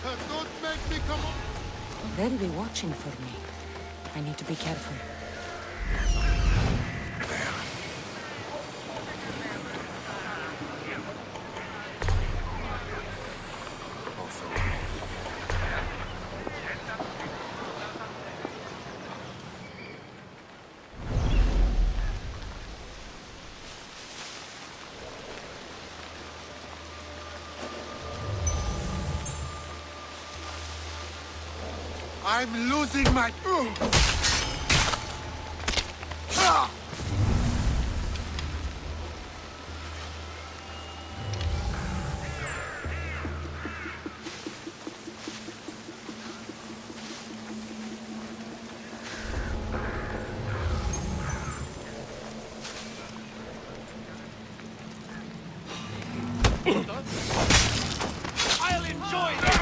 Don't make me come on. They'll be watching for me. I need to be careful. I'm losing my... I'll enjoy this!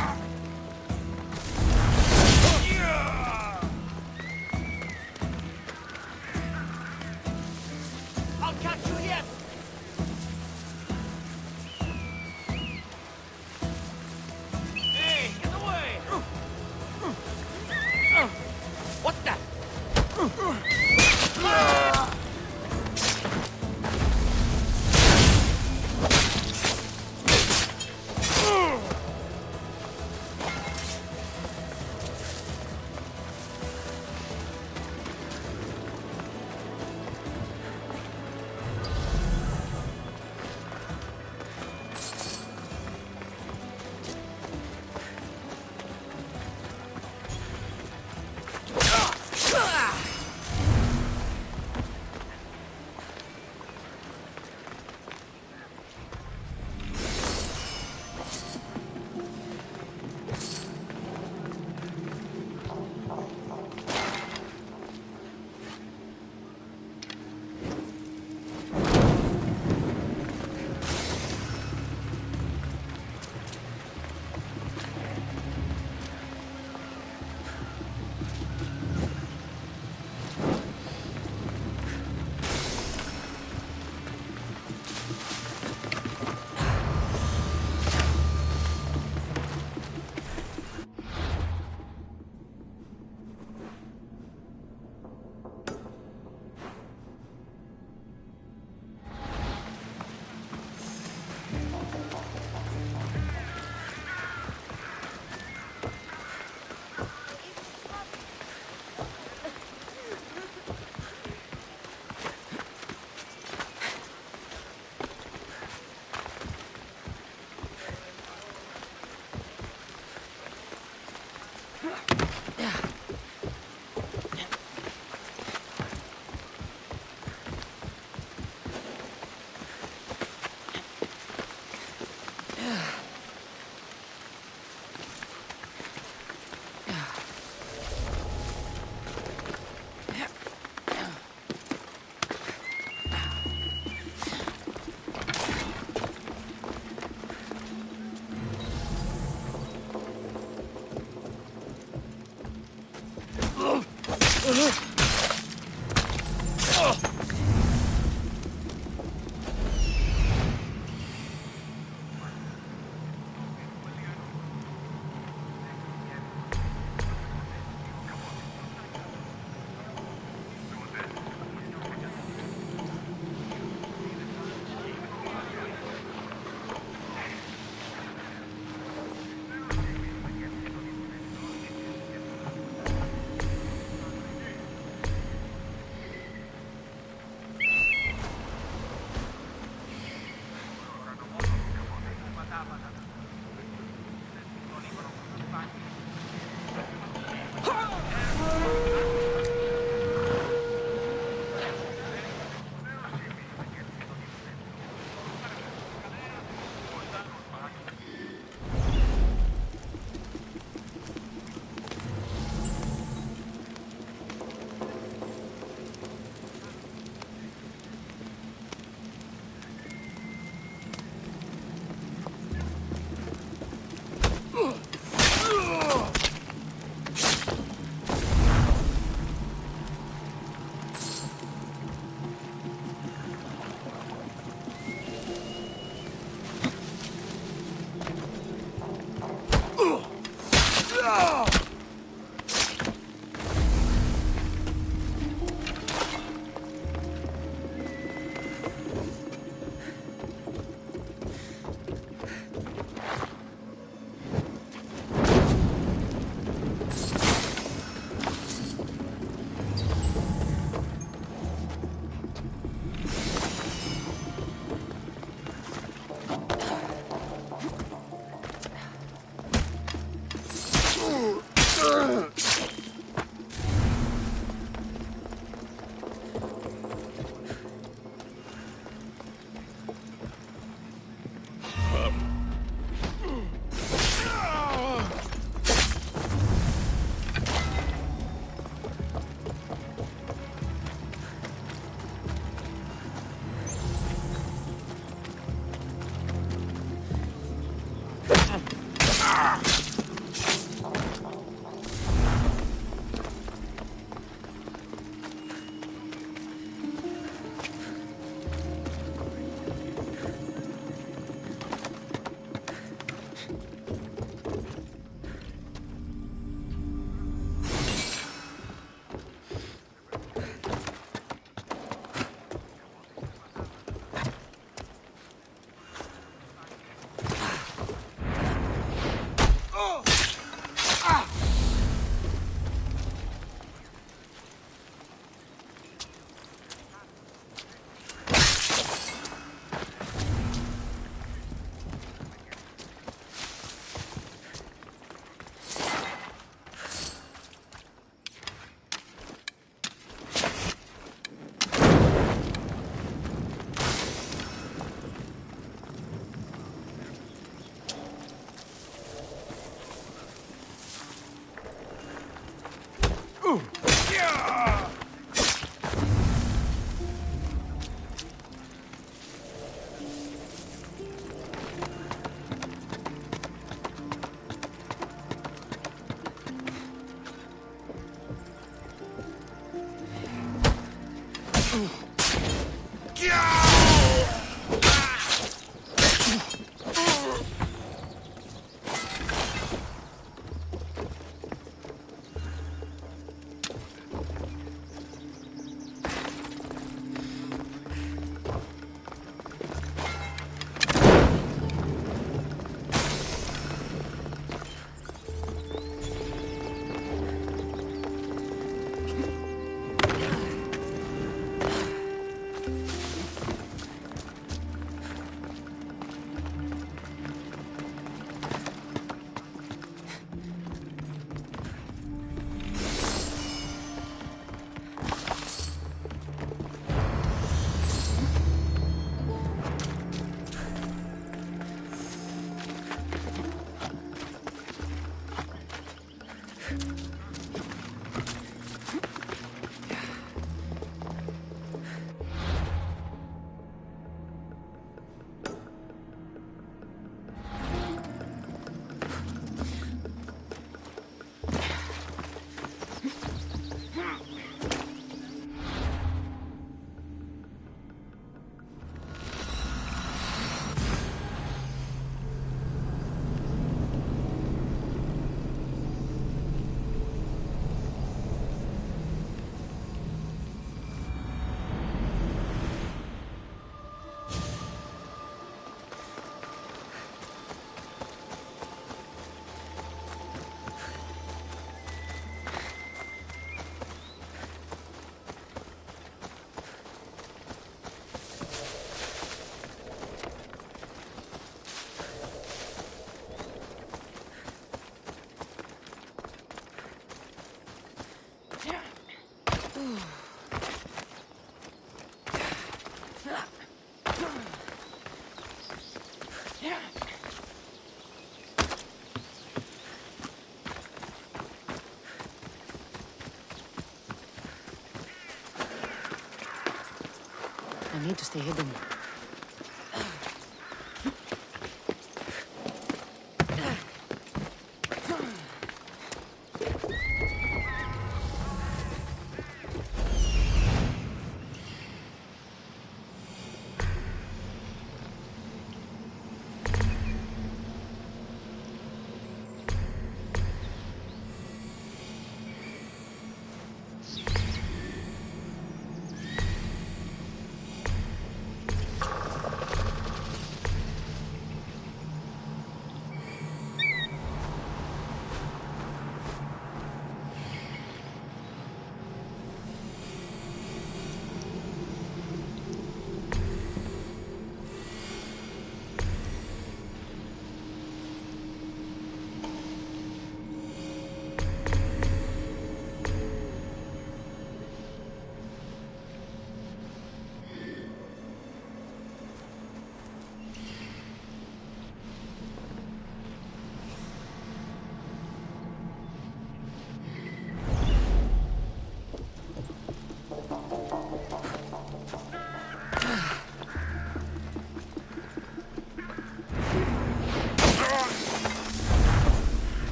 need to stay hidden.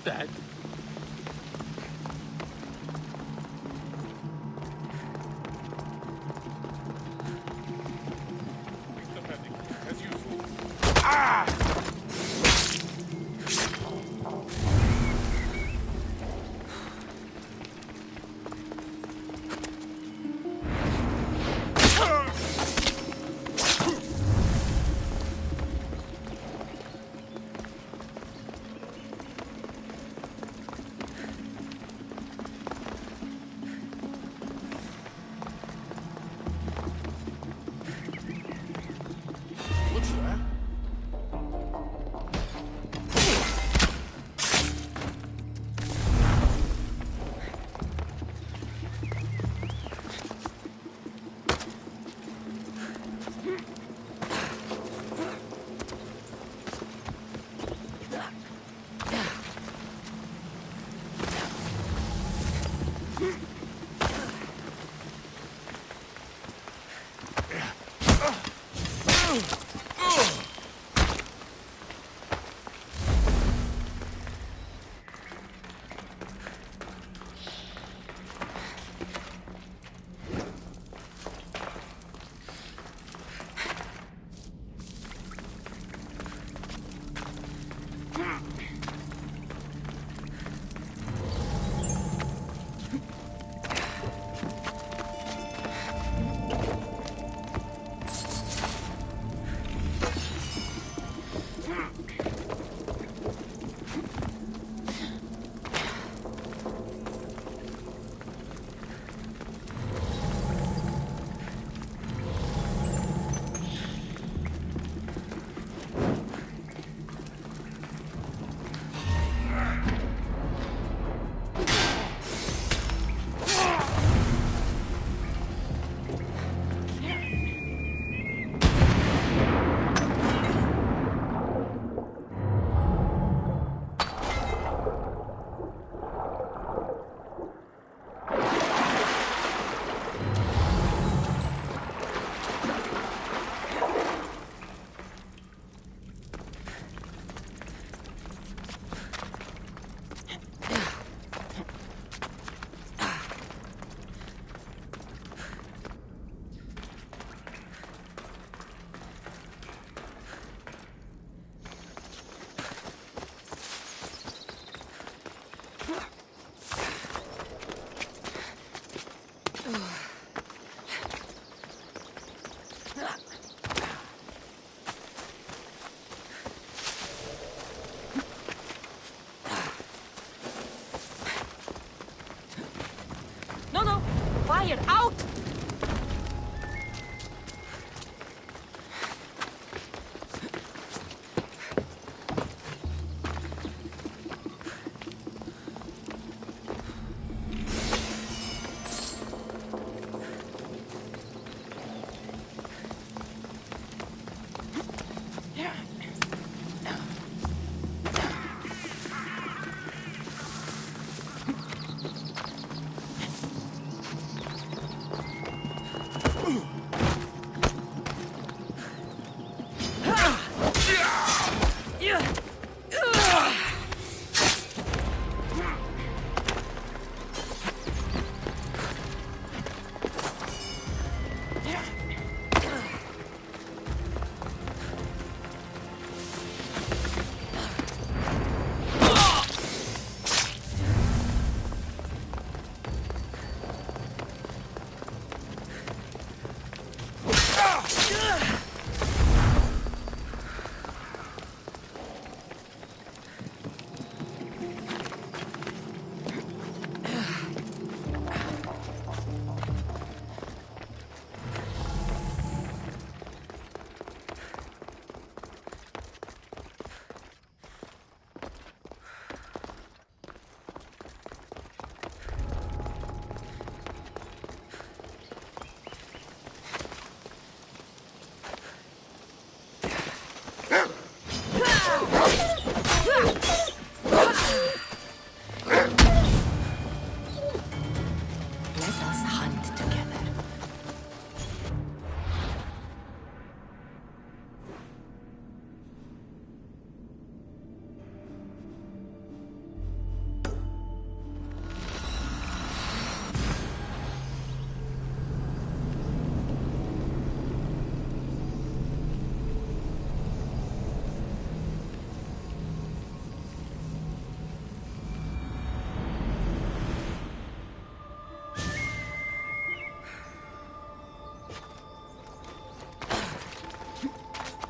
Dad. As usual. Ah!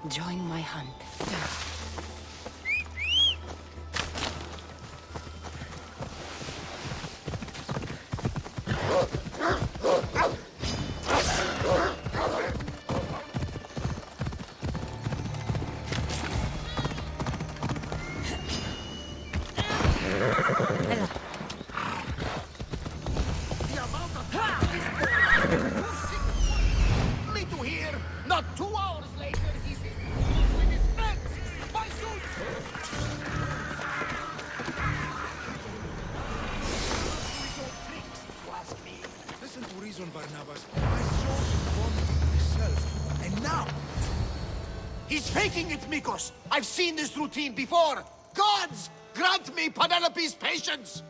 Join my hunt. The amount of time this boy is me to hear. Not 2 hours later, he's in with his friends. My soul. Listen to reason, Barnabas. I saw him vomiting myself, and now He's faking it, Mikos. I've seen this routine before. Gods, grant me Penelope's patience.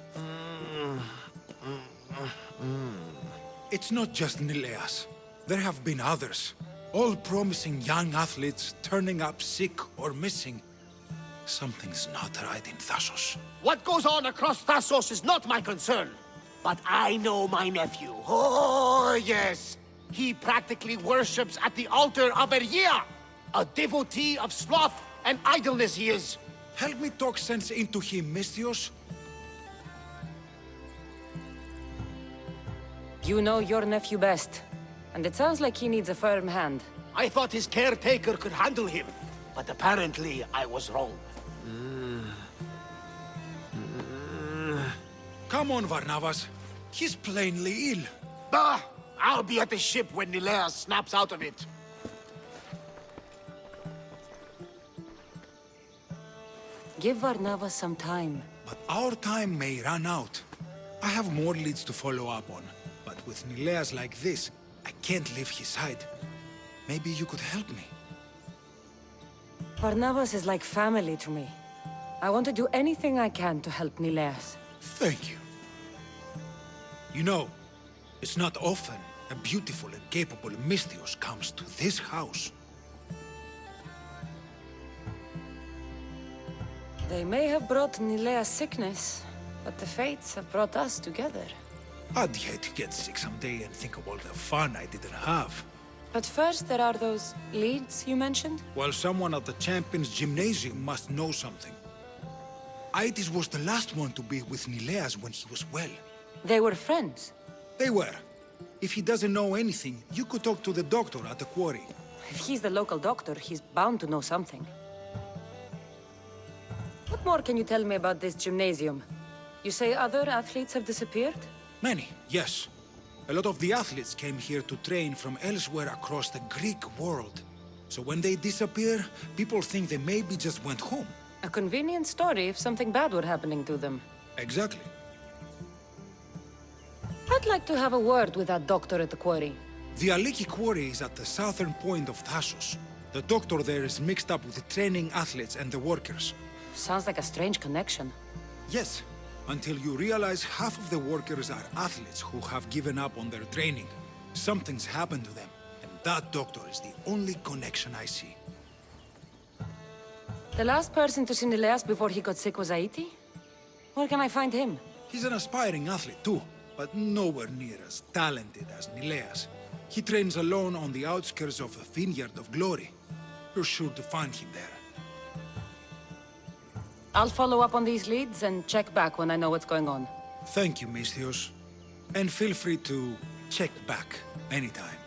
it's not just Nileas. There have been others, all promising young athletes turning up sick or missing. Something's not right in Thassos. What goes on across Thassos is not my concern. But I know my nephew. Oh, yes. He practically worships at the altar of Ergia. A devotee of sloth and idleness he is. Help me talk sense into him, Misthios. You know your nephew best, and it sounds like he needs a firm hand. I thought his caretaker could handle him. But apparently I was wrong. Come on, Barnabas. He's plainly ill. Bah! I'll be at the ship when Nilea snaps out of it. Give Varnava some time. But our time may run out. I have more leads to follow up on. But with Nileas like this, I can't leave his side. Maybe you could help me. Varnavas is like family to me. I want to do anything I can to help Nileas. Thank you. You know, it's not often a beautiful and capable Misthios comes to this house. They may have brought Nileas sickness, but the fates have brought us together. I'd hate to get sick someday and think of all the fun I didn't have. But first, there are those leads you mentioned? Well, someone at the Champions Gymnasium must know something. Aitis was the last one to be with Nileas when he was well. They were friends. They were. If he doesn't know anything, you could talk to the doctor at the quarry. If he's the local doctor, he's bound to know something. What more can you tell me about this gymnasium? You say other athletes have disappeared? Many, yes. A lot of the athletes came here to train from elsewhere across the Greek world. So when they disappear, people think they maybe just went home. A convenient story if something bad were happening to them. Exactly. I'd like to have a word with that doctor at the quarry. The Aliki quarry is at the southern point of Thassos. The doctor there is mixed up with the training athletes and the workers. Sounds like a strange connection. Yes, until you realize half of the workers are athletes who have given up on their training. Something's happened to them, and that doctor is the only connection I see. The last person to see Nileas before he got sick was Aiti? Where can I find him? He's an aspiring athlete too, but nowhere near as talented as Nileas. He trains alone on the outskirts of a vineyard of glory. You're sure to find him there. I'll follow up on these leads and check back when I know what's going on. Thank you, Misthios. And feel free to check back anytime.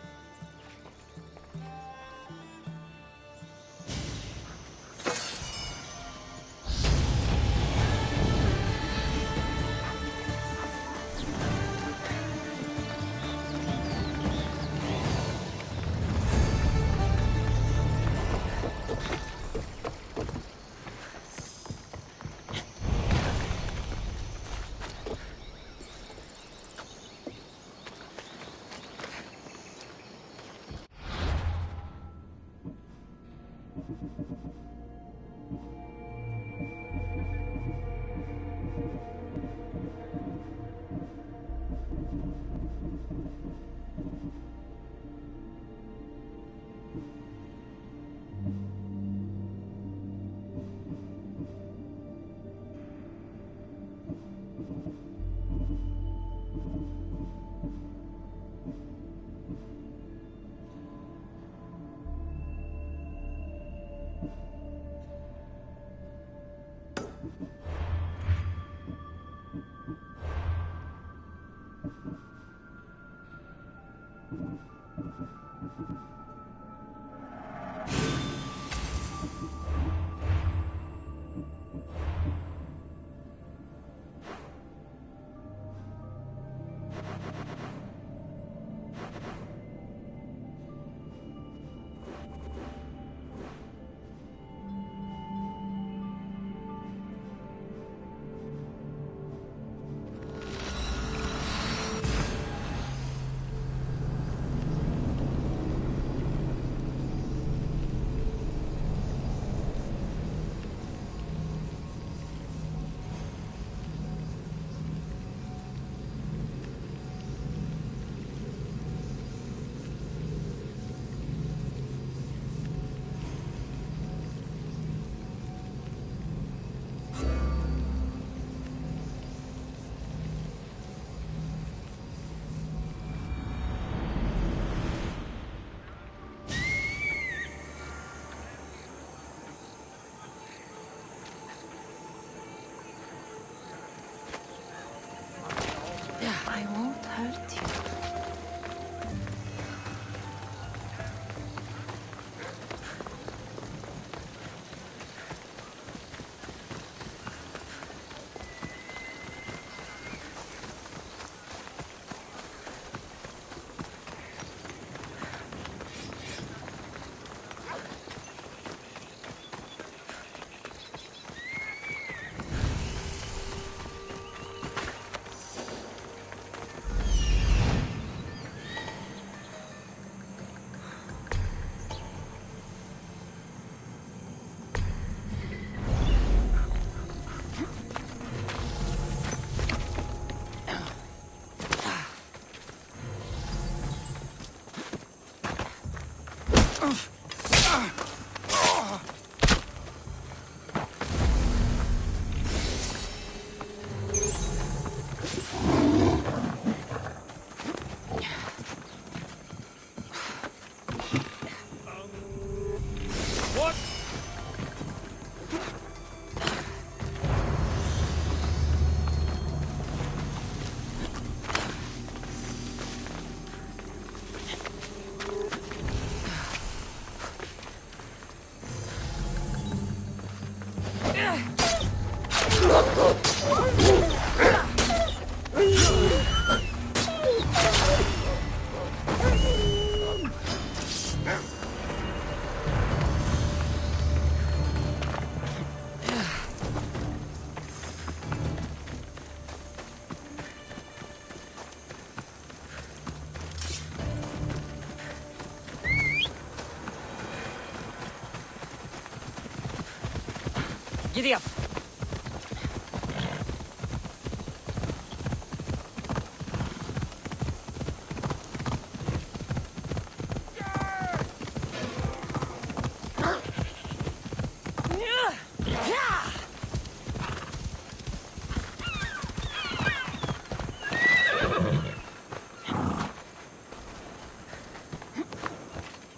Giddy up.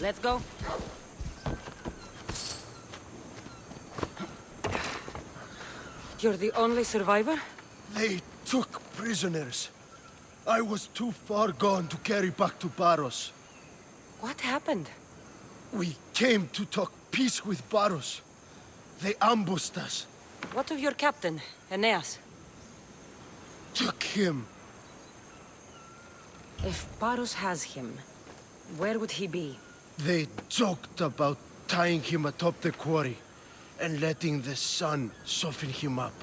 Let's go. You're the only survivor? They took prisoners. I was too far gone to carry back to Baros. What happened? We came to talk peace with Baros. They ambushed us. What of your captain, Aeneas? Took him. If Paros has him, where would he be? They joked about tying him atop the quarry and letting the sun soften him up.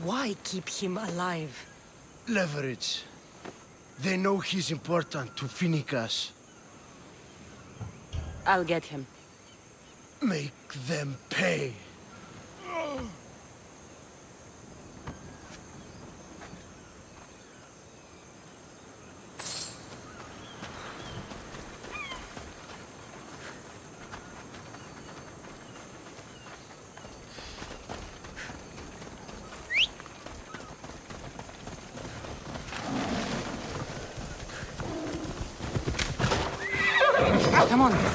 Why keep him alive? Leverage. They know he's important to Finicas. I'll get him. Make them pay. Come on.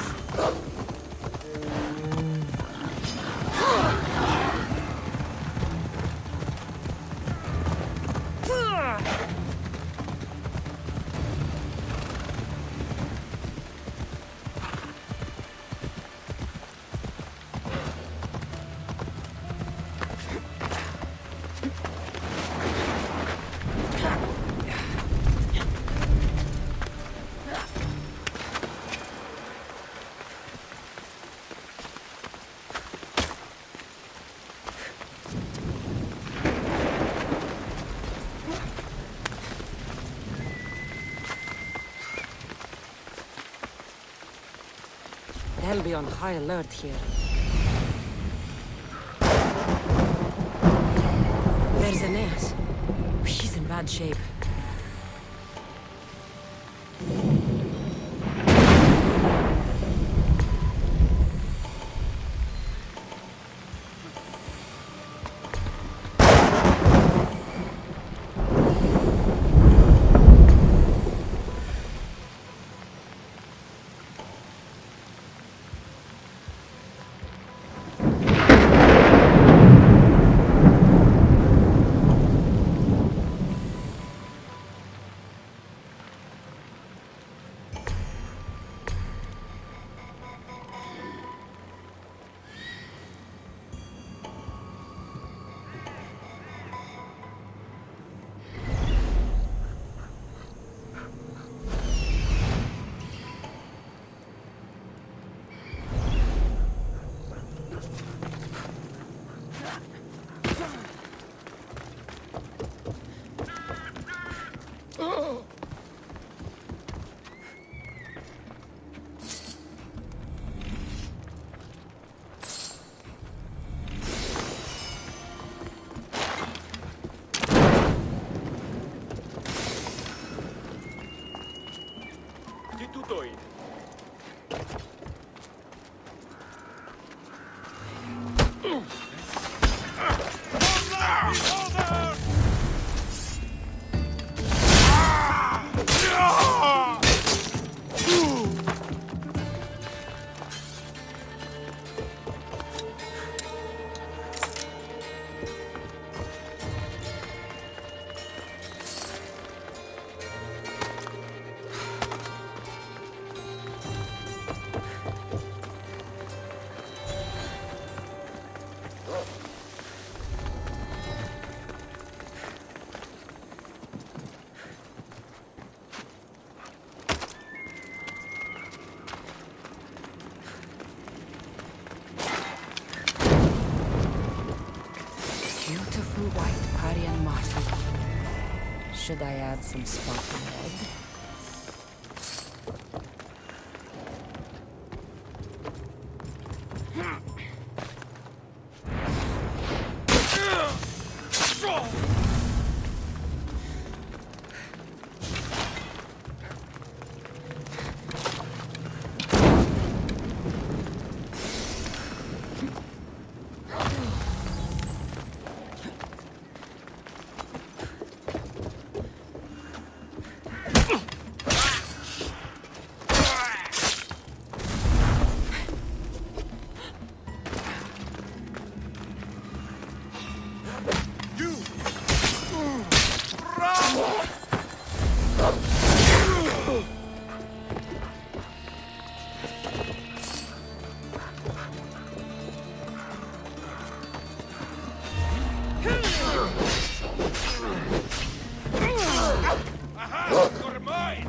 They'll be on high alert here. There's Aeneas. He's in bad shape. little white Parian marble. Should I add some sparkling red? You're mine!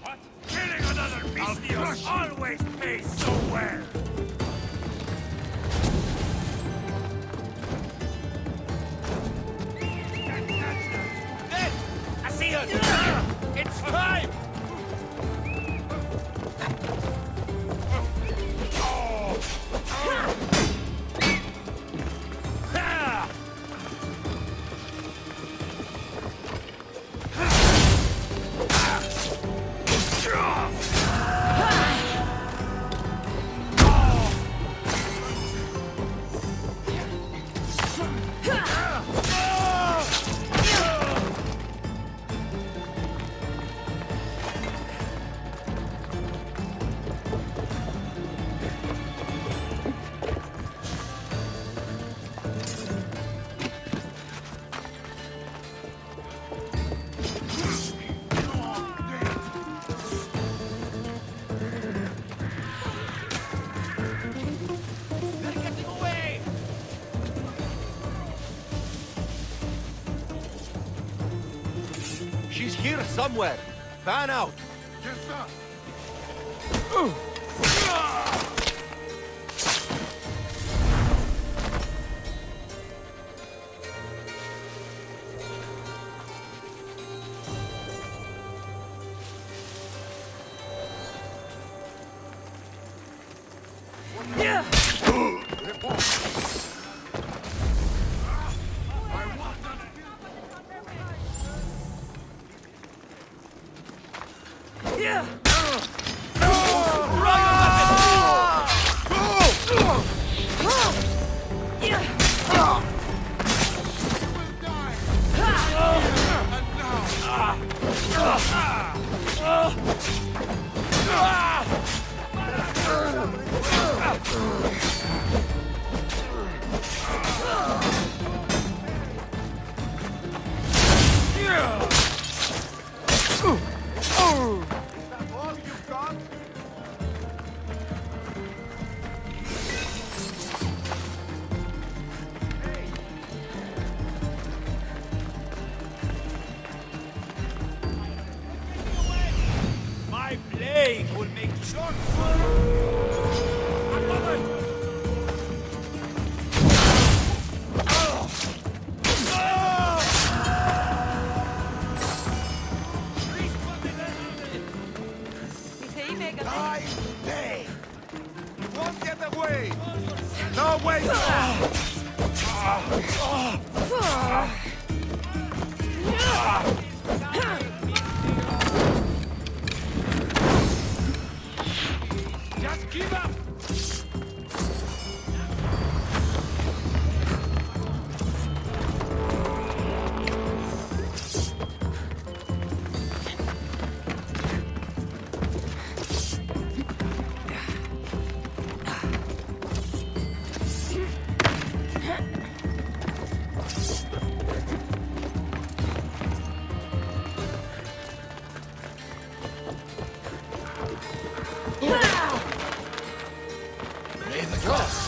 What? Killing another bestios always pays so well! Dead! I see her! It's time! She's here somewhere. Fan out. Yes, sir! My blade will make short Die day. Won't get away. No way. Just give up!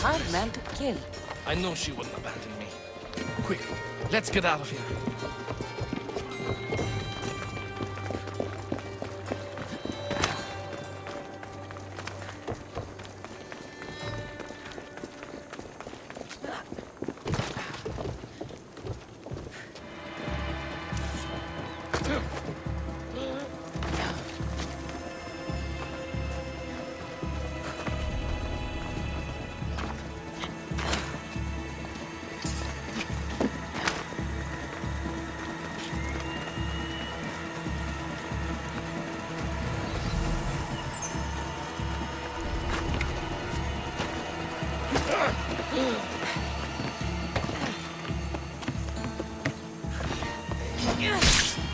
Hard man to kill. I know she wouldn't abandon me. Quick, let's get out of here.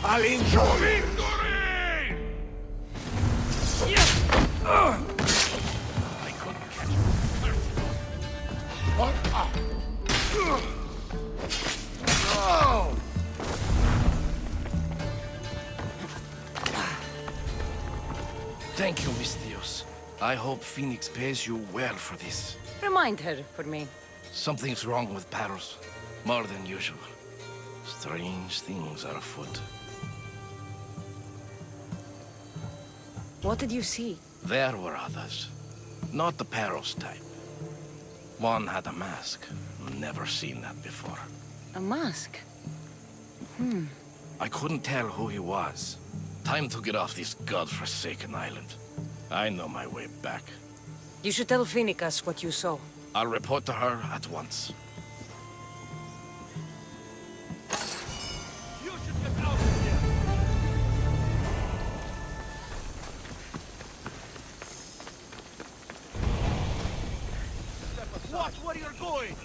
I'll enjoy it. I couldn't catch him. Thank you, Miss Dios. I hope Phoenix pays you well for this. Remind her for me. Something's wrong with Paros. More than usual. Strange things are afoot. What did you see? There were others. Not the Paros type. One had a mask. Never seen that before. A mask? I couldn't tell who he was. Time to get off this godforsaken island. I know my way back. You should tell Phoenix what you saw. I'll report to her at once. You should get out of here! Watch where you're going!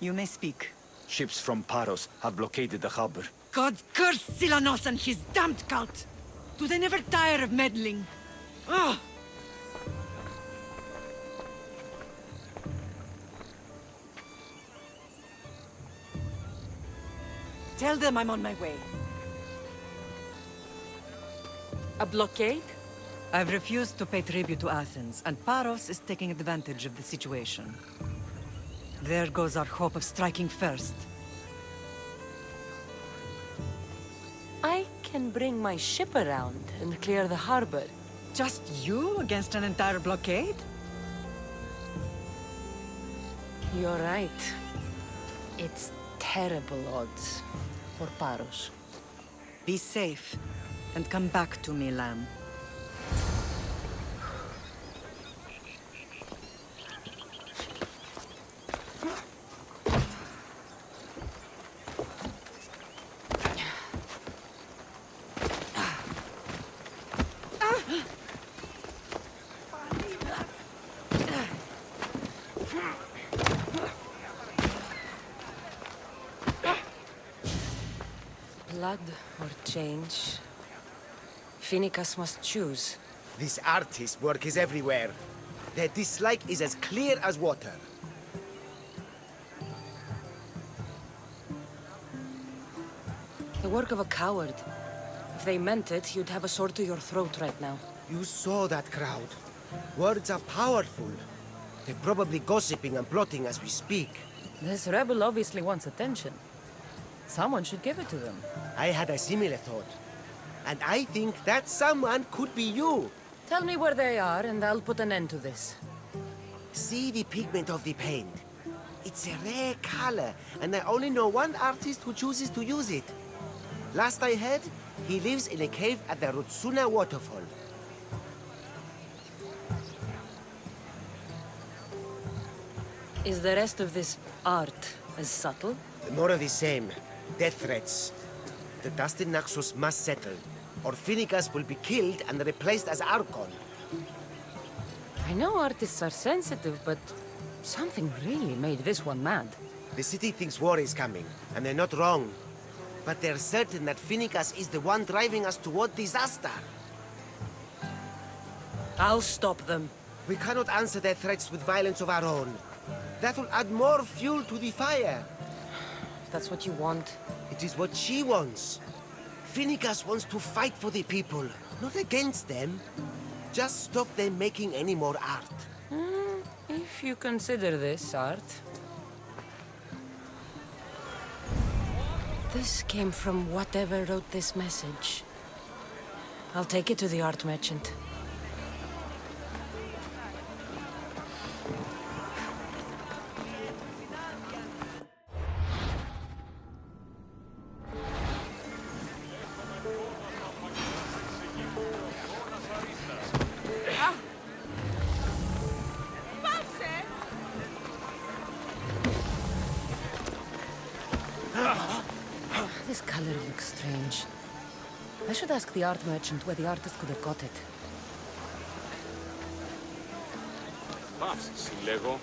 You may speak. Ships from Paros have blockaded the harbor. God curse Silanos and his damned cult! Do they never tire of meddling? Ugh! Tell them I'm on my way. A blockade? I've refused to pay tribute to Athens, and Paros is taking advantage of the situation. There goes our hope of striking first. I can bring my ship around and clear the harbor. Just you against an entire blockade? You're right. It's terrible odds for Paros. Be safe, and come back to me, lamb. Blood or change? Phoenix must choose. This artist's work is everywhere. Their dislike is as clear as water. The work of a coward. If they meant it, you'd have a sword to your throat right now. You saw that crowd. Words are powerful. They're probably gossiping and plotting as we speak. This rebel obviously wants attention. Someone should give it to them. I had a similar thought. And I think that someone could be you. Tell me where they are, and I'll put an end to this. See the pigment of the paint. It's a rare color, and I only know one artist who chooses to use it. Last I heard, he lives in a cave at the Rutsuna waterfall. Is the rest of this art as subtle? More of the same. Death threats. The dust in Naxos must settle, or Finnegas will be killed and replaced as Archon. I know artists are sensitive, but something really made this one mad. The city thinks war is coming, and they're not wrong. But they're certain that Finnegas is the one driving us toward disaster. I'll stop them. We cannot answer their threats with violence of our own. That will add more fuel to the fire. If that's what you want. It is what she wants. Finnegas wants to fight for the people, not against them. Just stop them making any more art. If you consider this art. This came from whatever wrote this message. I'll take it to the art merchant. This color looks strange. I should ask the art merchant where the artist could have got it. Πάψεις, λέγω.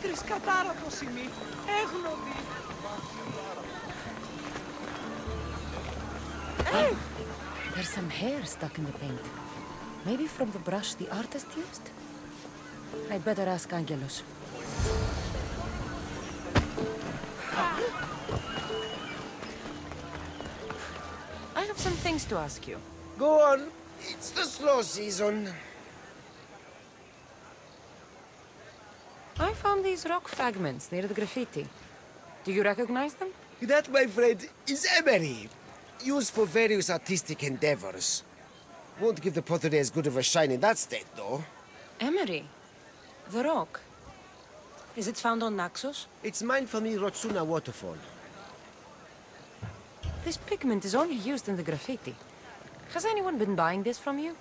Τρισκατάρα το σημεί. Έγνοδη. There's some hair stuck in the paint. Maybe from the brush the artist used? I'd better ask Angelos. I have some things to ask you. Go on. It's the slow season. I found these rock fragments near the graffiti. Do you recognize them? That, my friend, is emery. Used for various artistic endeavors. Won't give the pottery as good of a shine in that state, though. Emery? The rock? Is it found on Naxos? It's mined from the Rotsuna waterfall. This pigment is only used in the graffiti. Has anyone been buying this from you?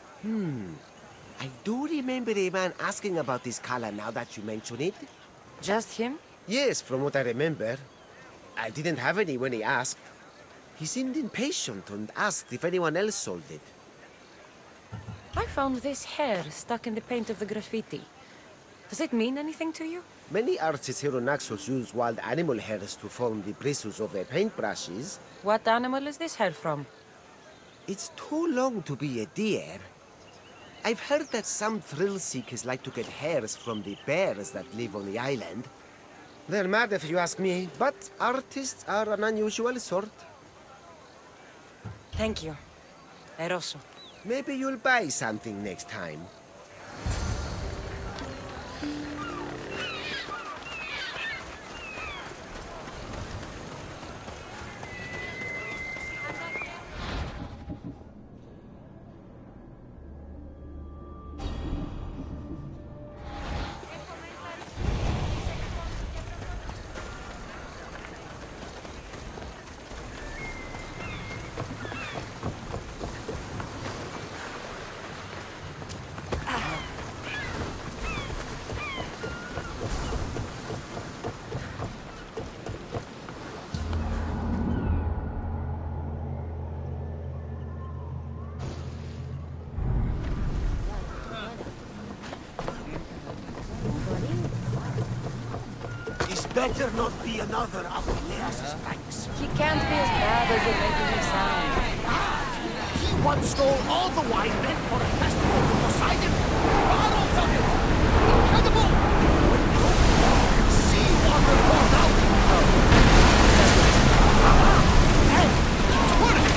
I do remember a man asking about this color now that you mention it. Just him? Yes, from what I remember. I didn't have any when he asked. He seemed impatient and asked if anyone else sold it. I found this hair stuck in the paint of the graffiti. Does it mean anything to you? Many artists here on Naxos use wild animal hairs to form the bristles of their paintbrushes. What animal is this hair from? It's too long to be a deer. I've heard that some thrill seekers like to get hairs from the bears that live on the island. They're mad if you ask me, but artists are an unusual sort. Thank you. Eroso. Maybe you'll buy something next time. Better not be another of Elias's pranks. He can't be as bad as you're making him sound. He once stole all the wine meant for a festival to Poseidon. Bottles of it! Incredible! Sea water poured out! And it's worse!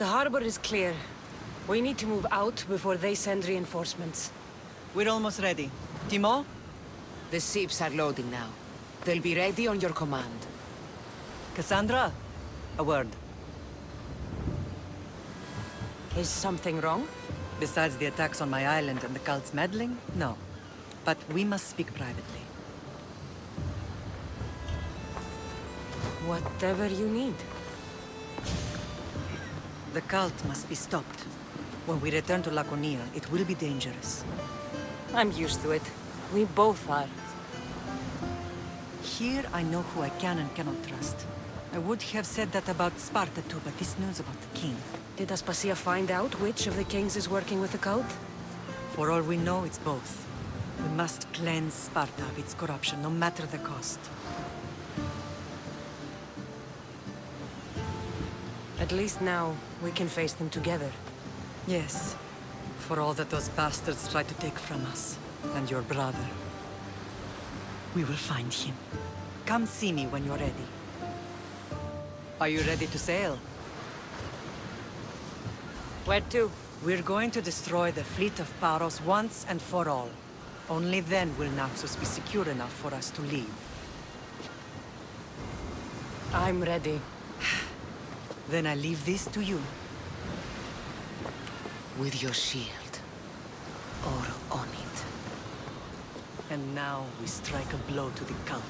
The harbor is clear. We need to move out before they send reinforcements. We're almost ready. Timo? The ships are loading now. They'll be ready on your command. Cassandra? A word. Is something wrong? Besides the attacks on my island and the cult's meddling? No. But we must speak privately. Whatever you need. The cult must be stopped. When we return to Laconia, it will be dangerous. I'm used to it. We both are. Here I know who I can and cannot trust. I would have said that about Sparta too, but this news about the king. Did Aspasia find out which of the kings is working with the cult? For all we know, it's both. We must cleanse Sparta of its corruption, no matter the cost. At least now, we can face them together. Yes. For all that those bastards tried to take from us. And your brother. We will find him. Come see me when you're ready. Are you ready to sail? Where to? We're going to destroy the fleet of Paros once and for all. Only then will Naxos be secure enough for us to leave. I'm ready. Then I leave this to you. With your shield. Or on it. And now we strike a blow to the cult.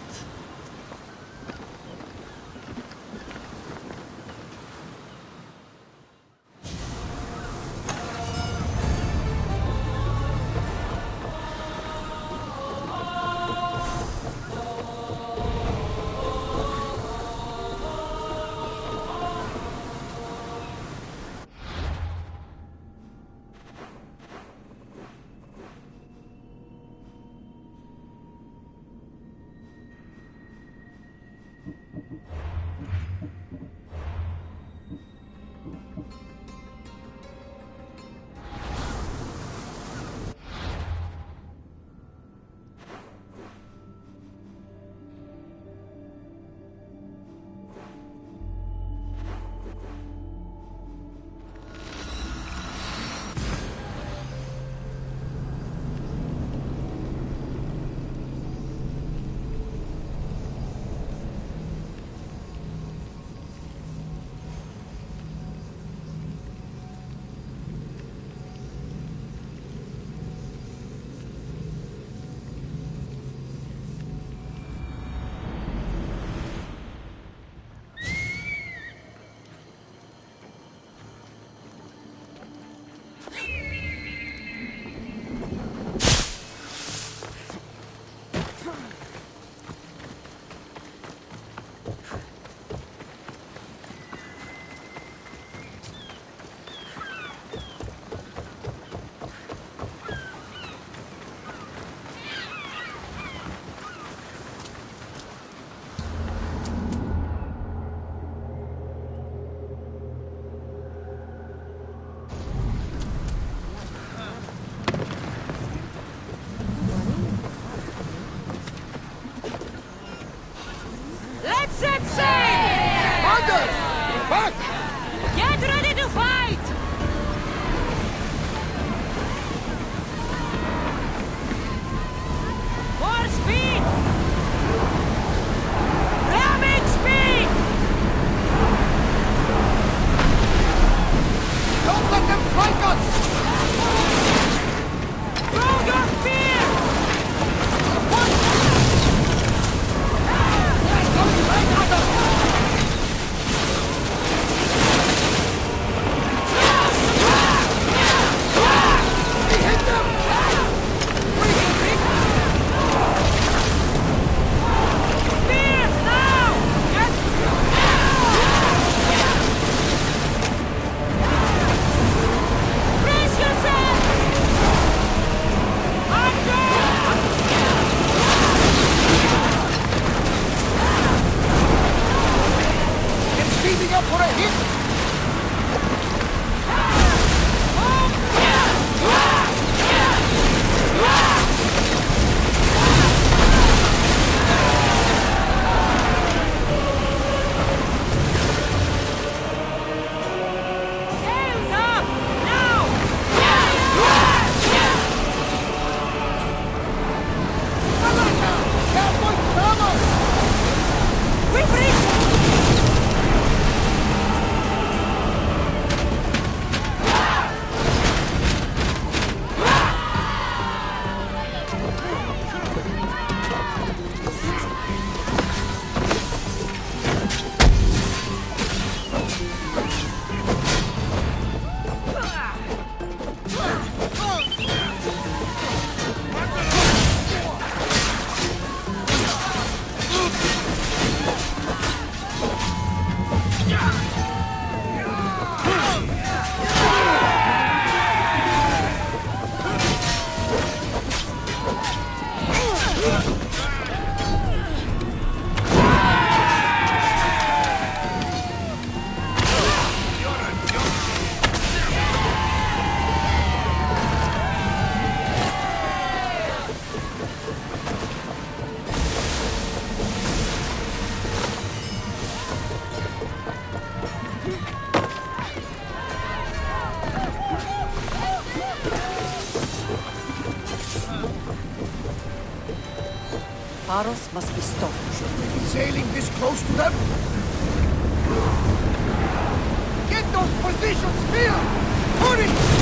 Get ready to fight! More speed! Ramming speed! Don't let them flank us! Throw your spear! Coming right at us! Up for a hit! Paros must be stopped. Should we be sailing this close to them? Get those positions filled! Hurry!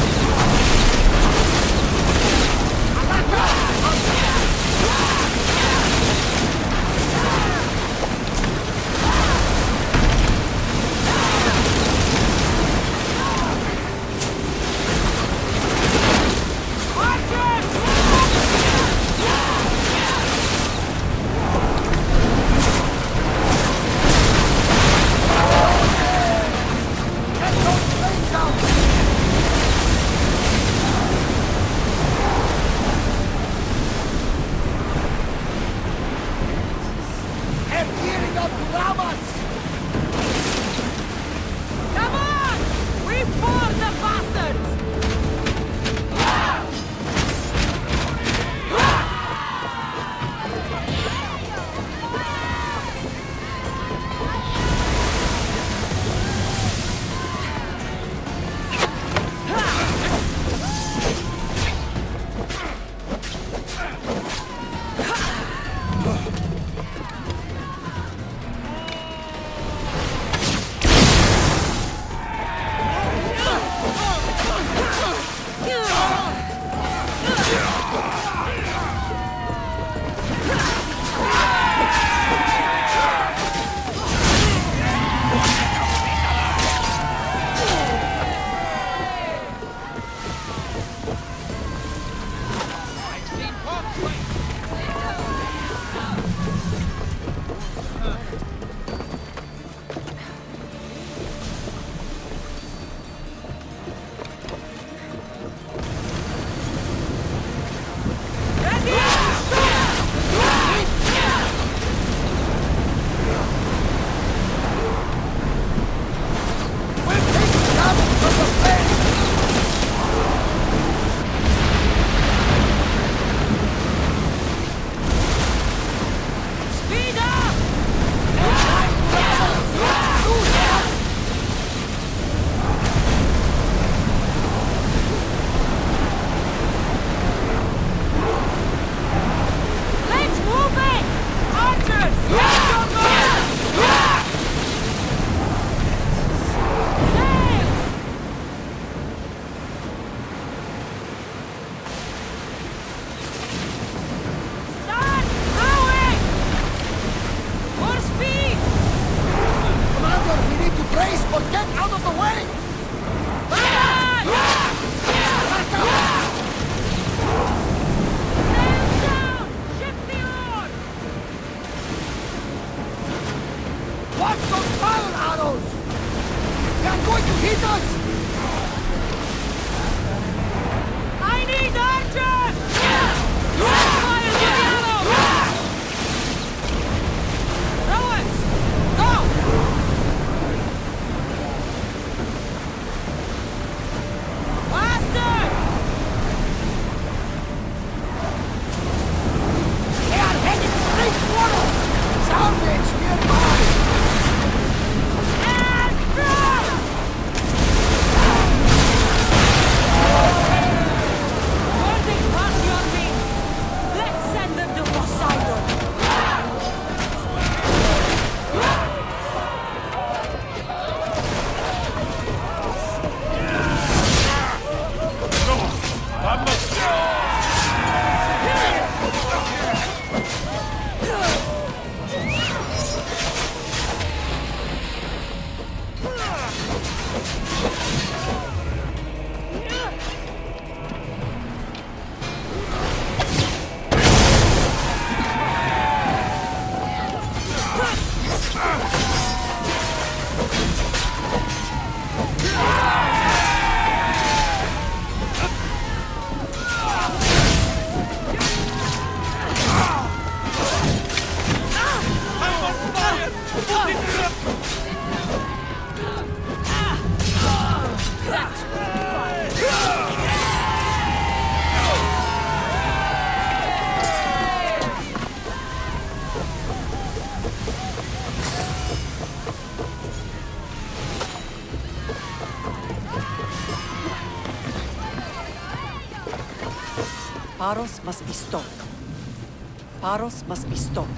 Paros must be stopped. Paros must be stopped.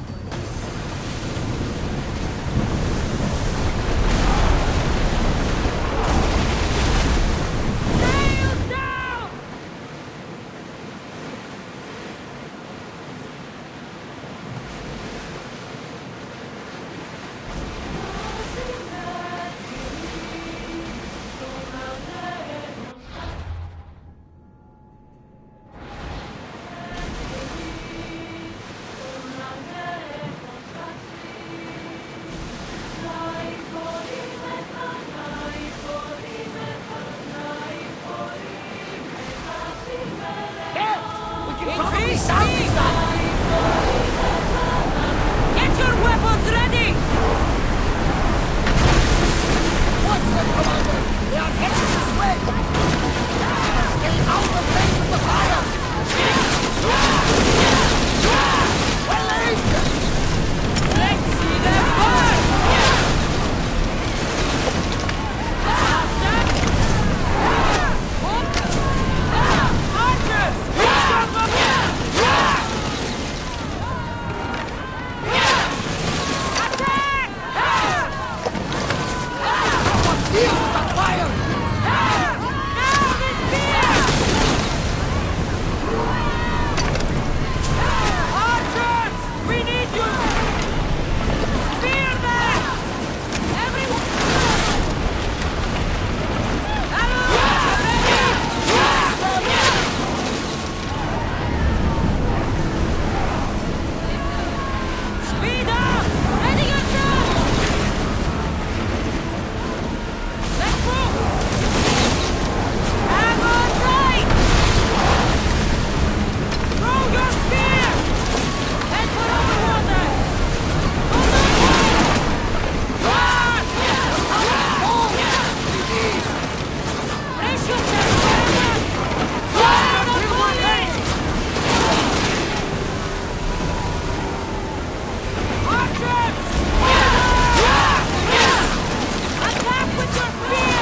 Get your weapons ready! What's the commander? They are heading this way! Stay out of range of the fire! Well aimed! Let's see them burn! Archers! Deal with the fire! Archers! We need you! Spear them! Everyone! Speed up! Ready yourself! Let's move! Hang on tight! Throw your spear! Head for overwater! Brace yourself, Roarnya! Fire on bullet! Archers! Attack with your spear!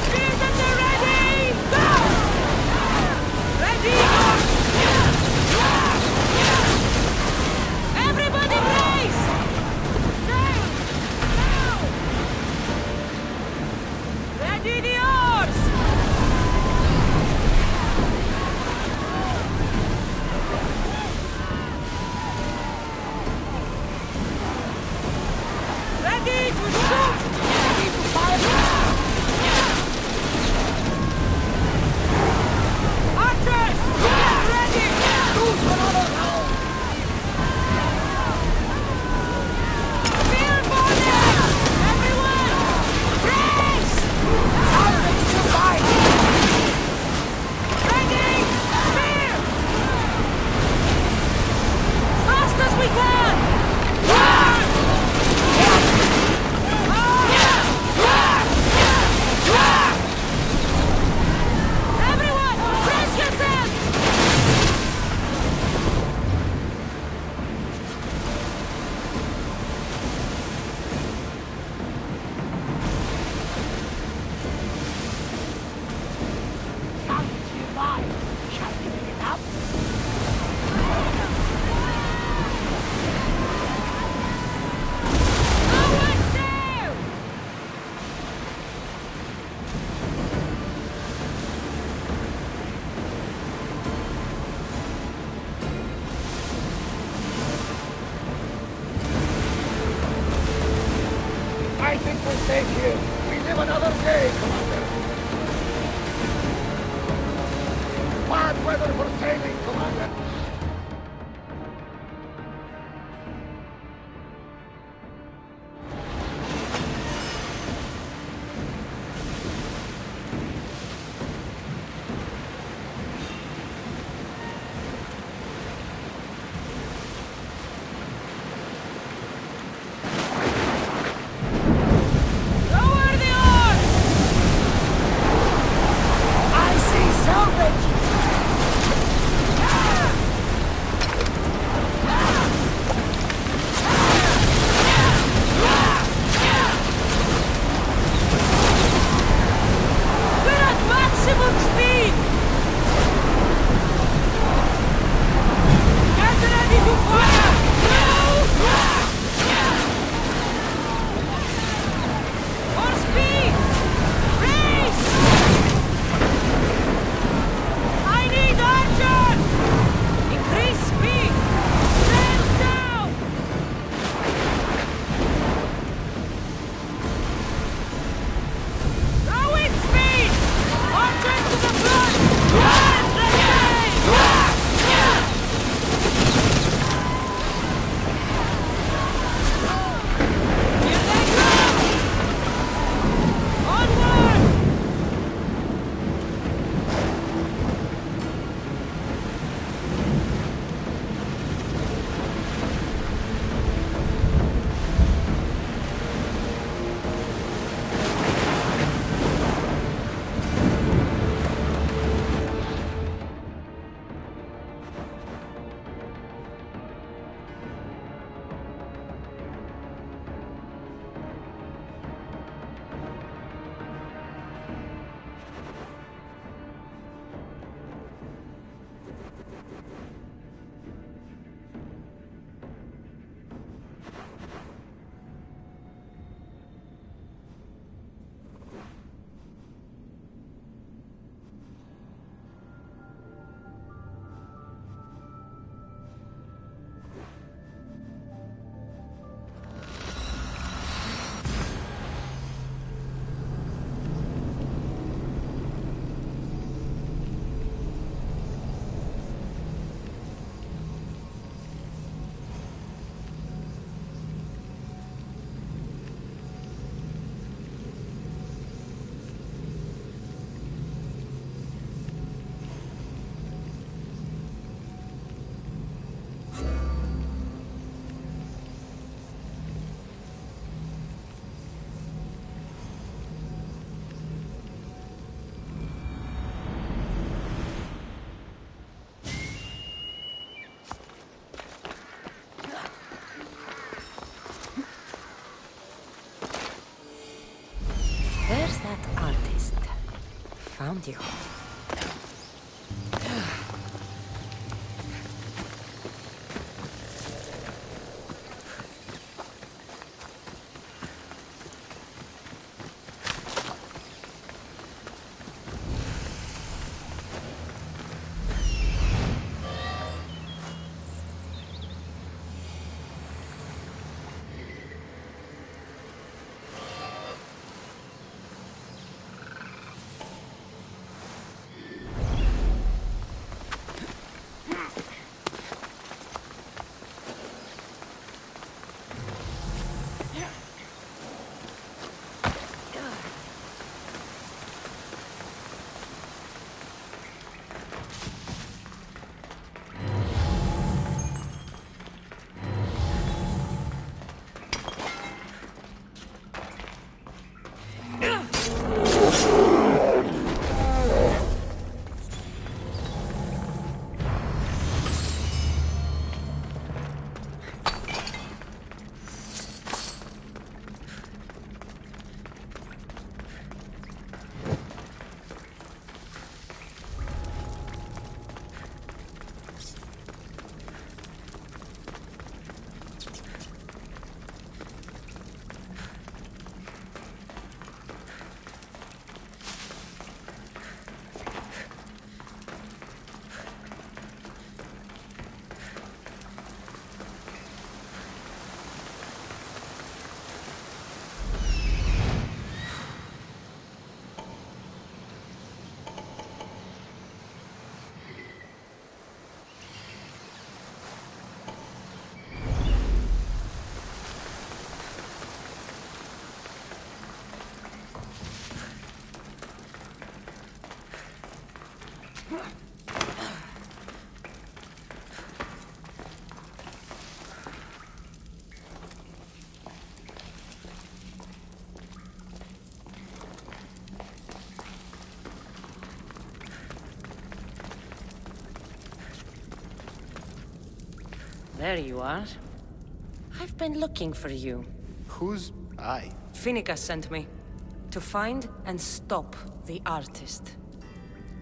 Spears at the ready! Go! Ready! Everybody brace! Sail! Now! Ready the oars! Ready to shoot! Ready to fire! Archers! Get ready! Loose another round! Spear body! Everyone! Brace! Salvage to fight! Ready! Spear! Fast as we can! Everyone, brace yourselves! Salvage nearby! Shall we pick it up? No one sail! I think we're safe here. We live another day, Commander. Bad weather for sailing, Commander. Lower the oars! I see salvage! Ah! found you. There you are. I've been looking for you. Who's I? Finica sent me. To find and stop the artist.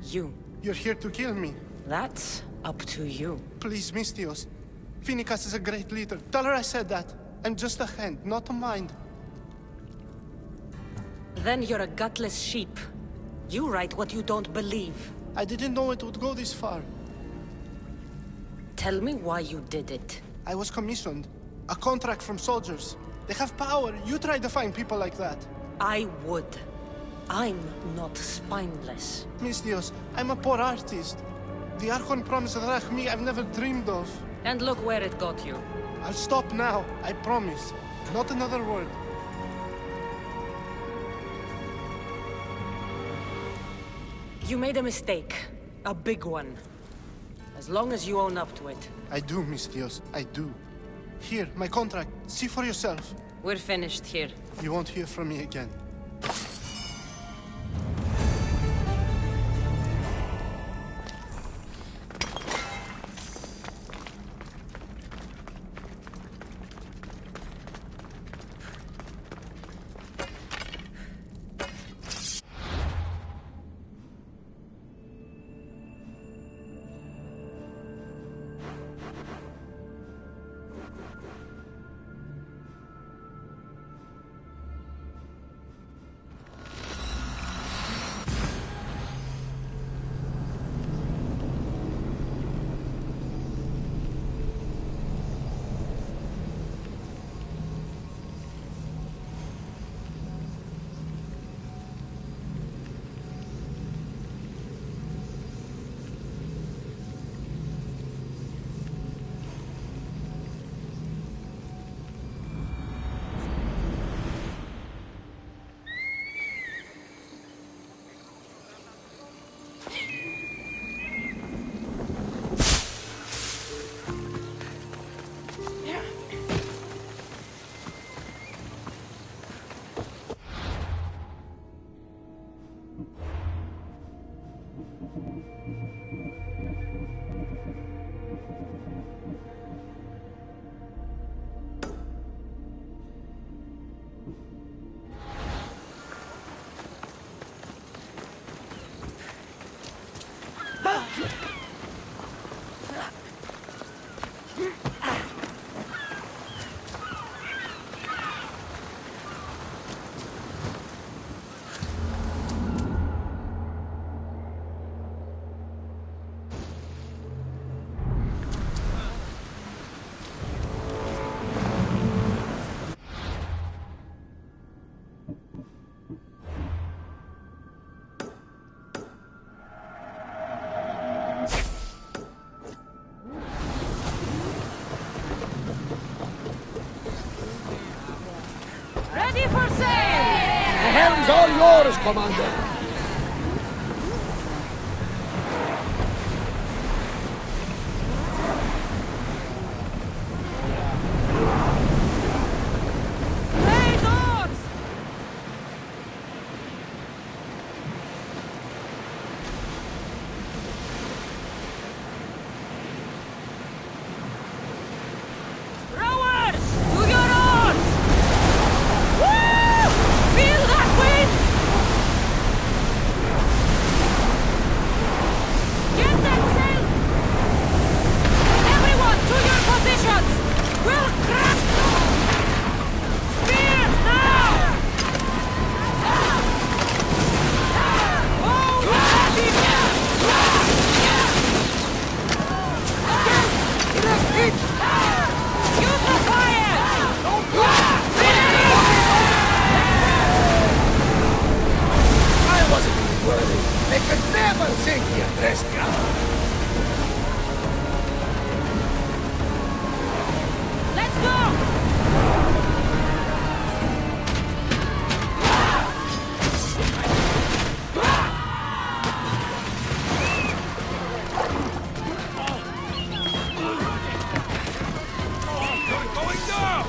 You. You're here to kill me. That's up to you. Please, Mistios. Finicas is a great leader. Tell her I said that. I'm just a hand, not a mind. Then you're a gutless sheep. You write what you don't believe. I didn't know it would go this far. Tell me why you did it. I was commissioned. A contract from soldiers. They have power. You try to find people like that. I would. I'm not spineless. Mistios, I'm a poor artist. The Archon promised Rachmi I've never dreamed of. And look where it got you. I'll stop now, I promise. Not another word. You made a mistake. A big one. As long as you own up to it. I do, Mistios, I do. Here, my contract. See for yourself. We're finished here. You won't hear from me again. helm's all yours, Commander. Raise oars! Rowers! To your oars! Woo! Feel that wind! Get that sail! Everyone to your positions! We'll crash them! Spears now! Oh, use the fire! I wasn't worthy. They could never sink the Andrestia. Let's go! You're going down!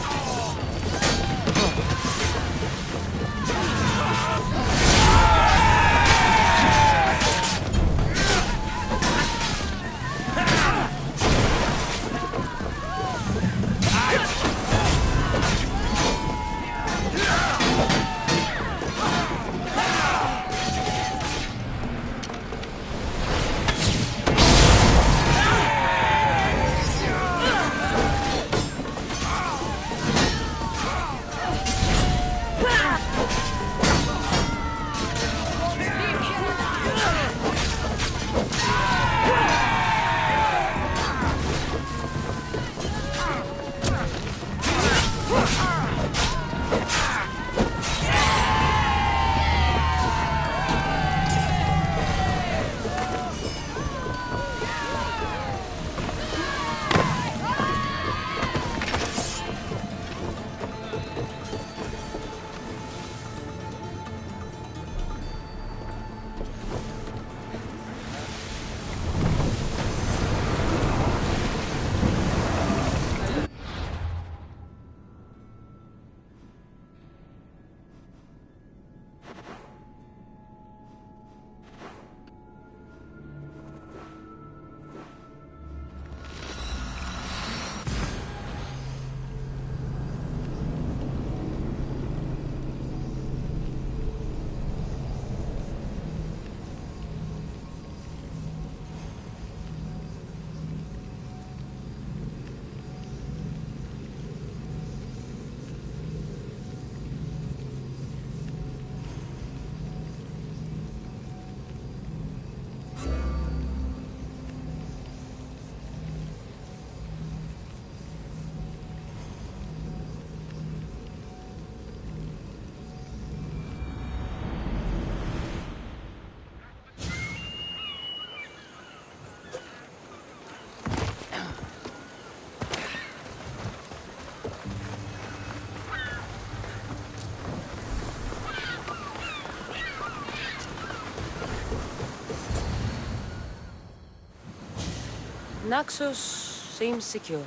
Naxos seems secure.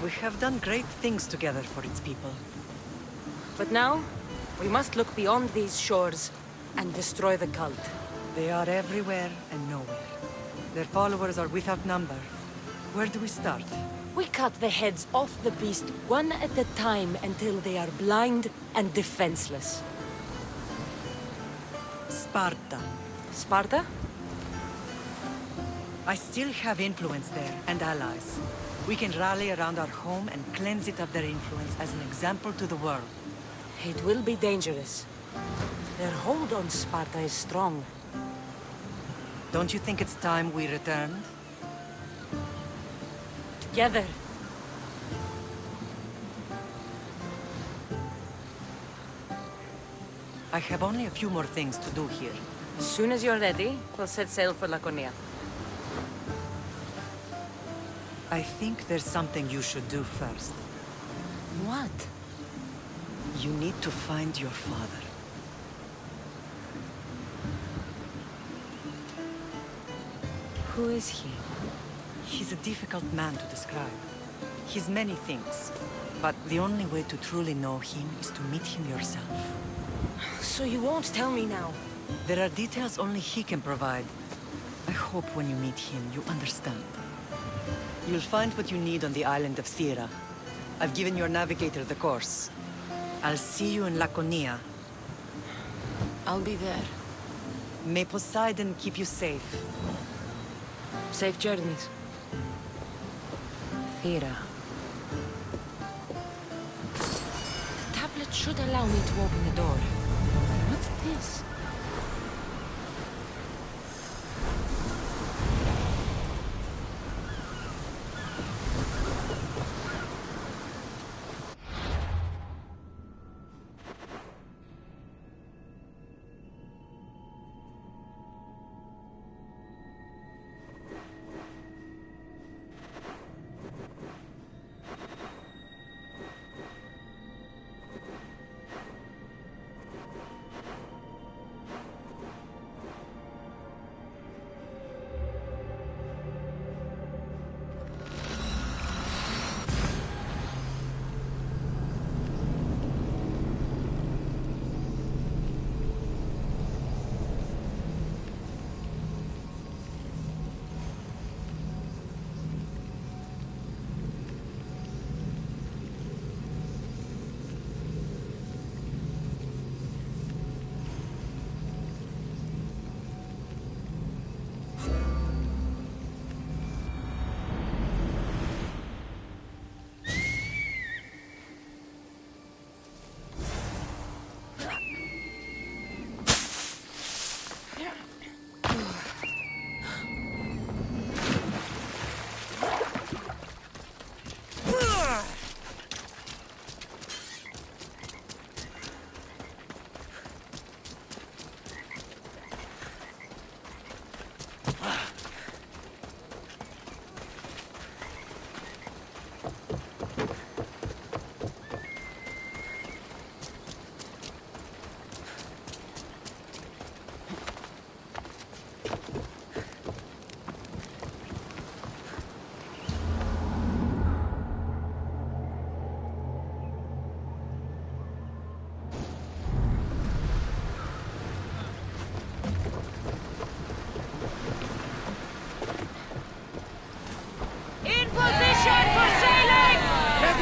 We have done great things together for its people. But now, we must look beyond these shores and destroy the cult. They are everywhere and nowhere. Their followers are without number. Where do we start? We cut the heads off the beast one at a time until they are blind and defenseless. Sparta. Sparta? I still have influence there, and allies. We can rally around our home and cleanse it of their influence as an example to the world. It will be dangerous. Their hold on Sparta is strong. Don't you think it's time we returned? Together. I have only a few more things to do here. As soon as you're ready, we'll set sail for Laconia. I think there's something you should do first. What? You need to find your father. Who is he? He's a difficult man to describe. He's many things, but the only way to truly know him is to meet him yourself. So you won't tell me now? There are details only he can provide. I hope when you meet him, you understand. You'll find what you need on the island of Thera. I've given your navigator the course. I'll see you in Laconia. I'll be there. May Poseidon keep you safe. Safe journeys. Thera. The tablet should allow me to open the door. What's this?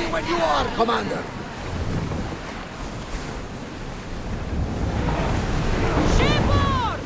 When you are, Commander! Shipboard!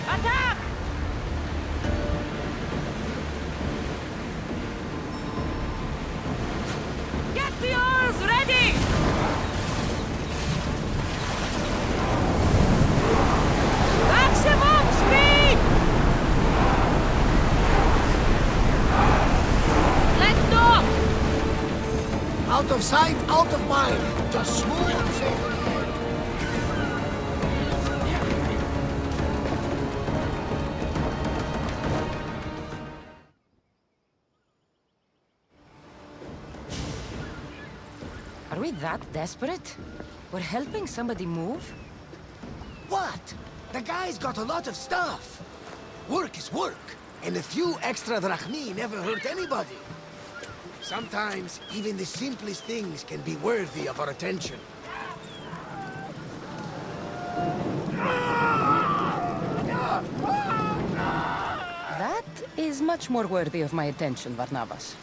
Attack! Get the oars ready! Maximum speed! Let go! Out of sight, out of mind. Just smooth sailing. Are we that desperate? We're helping somebody move? What? The guy's got a lot of stuff. Work is work, and a few extra drachmi never hurt anybody. Sometimes, even the simplest things can be worthy of our attention. That is much more worthy of my attention, Barnabas.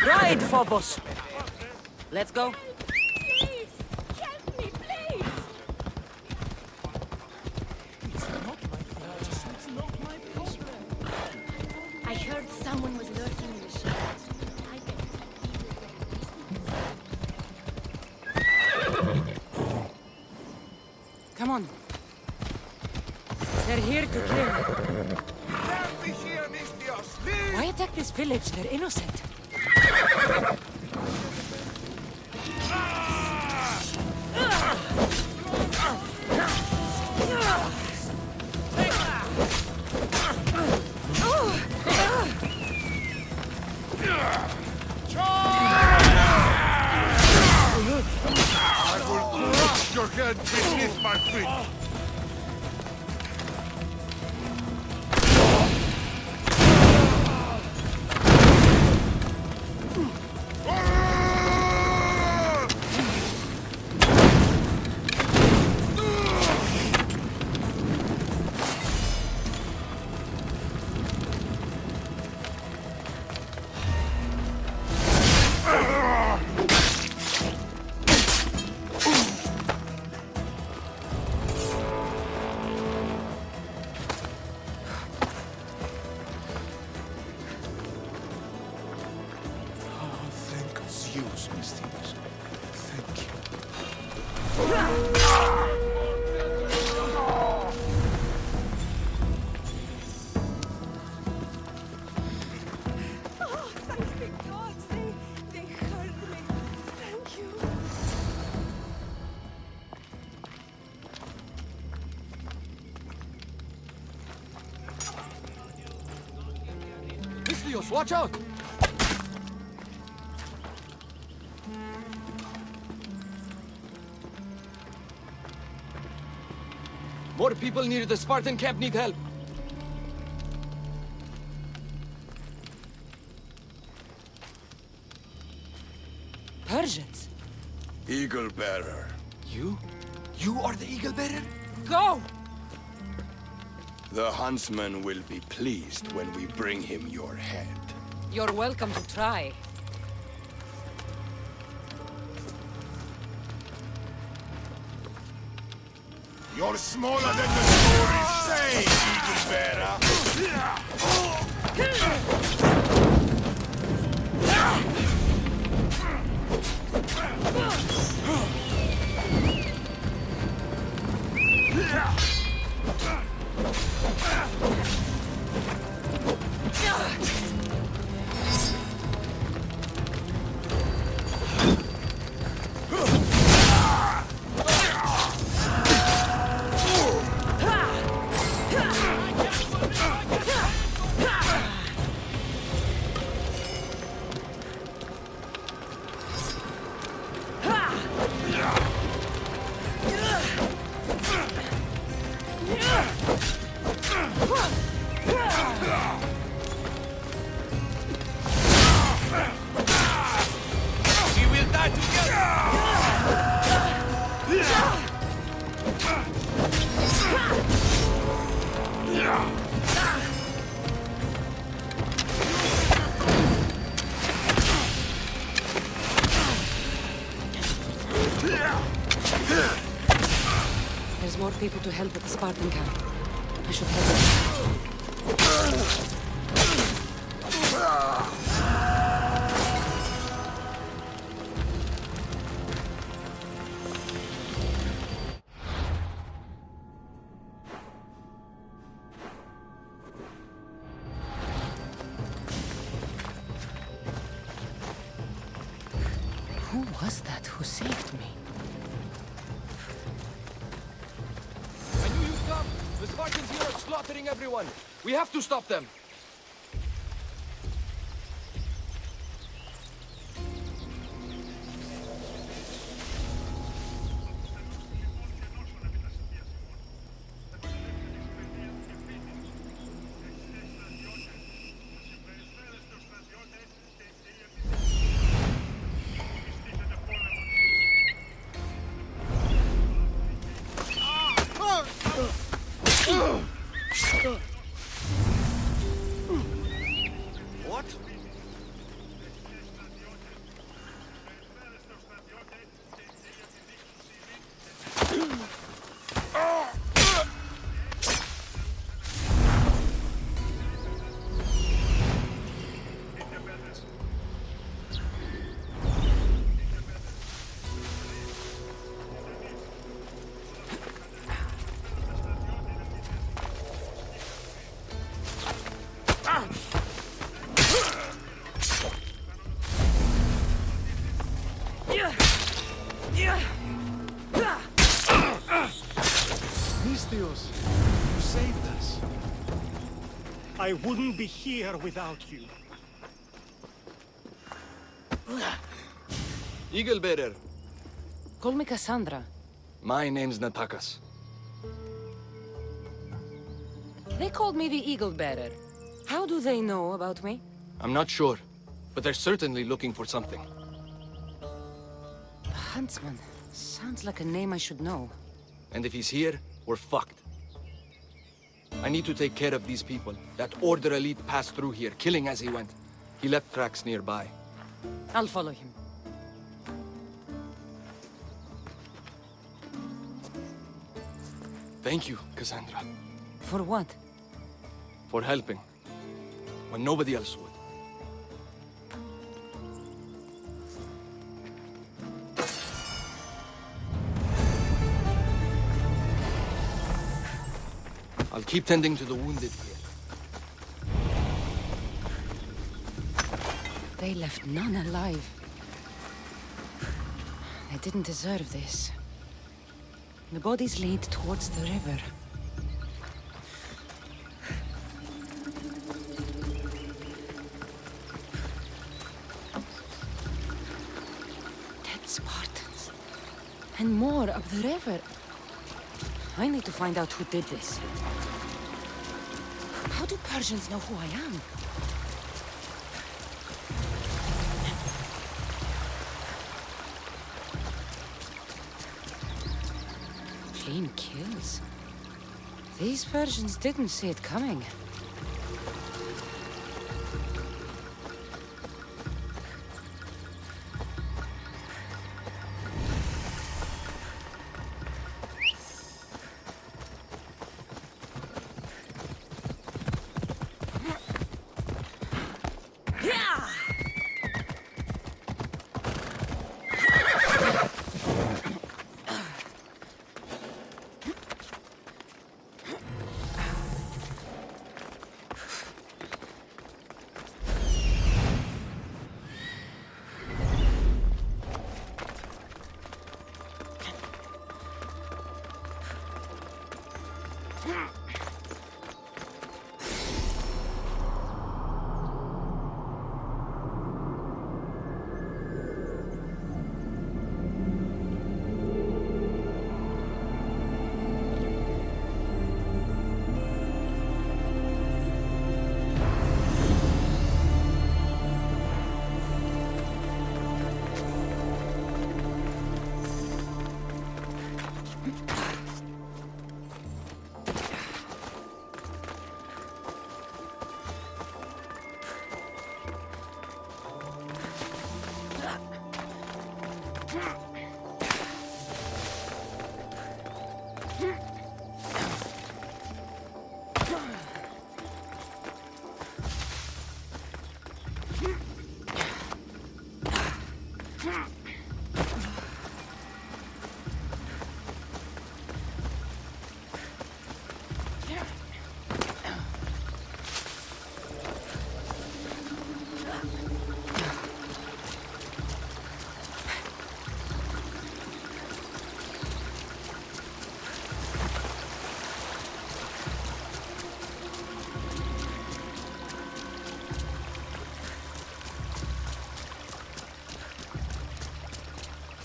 Ride, Phobos! Let's go. Please! Help me, please! I heard someone was lurking in the shadows. I bet Come on. They're here to kill. Why attack this village? They're innocent. Your head beneath my feet! Zeus, Mistius. Thank you. Oh, thank the gods! They heard me. Thank you. Mistios, watch out! More people near the Spartan camp need help. Persians. Eagle bearer. You? You are the eagle bearer? Go! The huntsman will be pleased when we bring him your head. You're welcome to try. You're smaller than the stories say, eagle bearer. We will die together! There's more people to help at the Spartan camp. I should head there. Who was that who saved me? I knew you'd come! The Spartans here are slaughtering everyone! We have to stop them! Mistios, you saved us. I wouldn't be here without you. Eagle Bearer, Call me Cassandra. my name's Natakas. They called me the Eagle Bearer. How do they know about me? I'm not sure, but they're certainly looking for something. The Huntsman. Sounds like a name I should know. And if he's here, we're fucked. I need to take care of these people. That Order elite passed through here, killing as he went. He left tracks nearby. I'll follow him. Thank you, Cassandra, For what? for helping, when nobody else would. I'll keep tending to the wounded here. They left none alive. They didn't deserve this. The bodies lead towards the river. Dead Spartans. And more up the river. I need to find out who did this. How do Persians know who I am? Clean kills. These Persians didn't see it coming.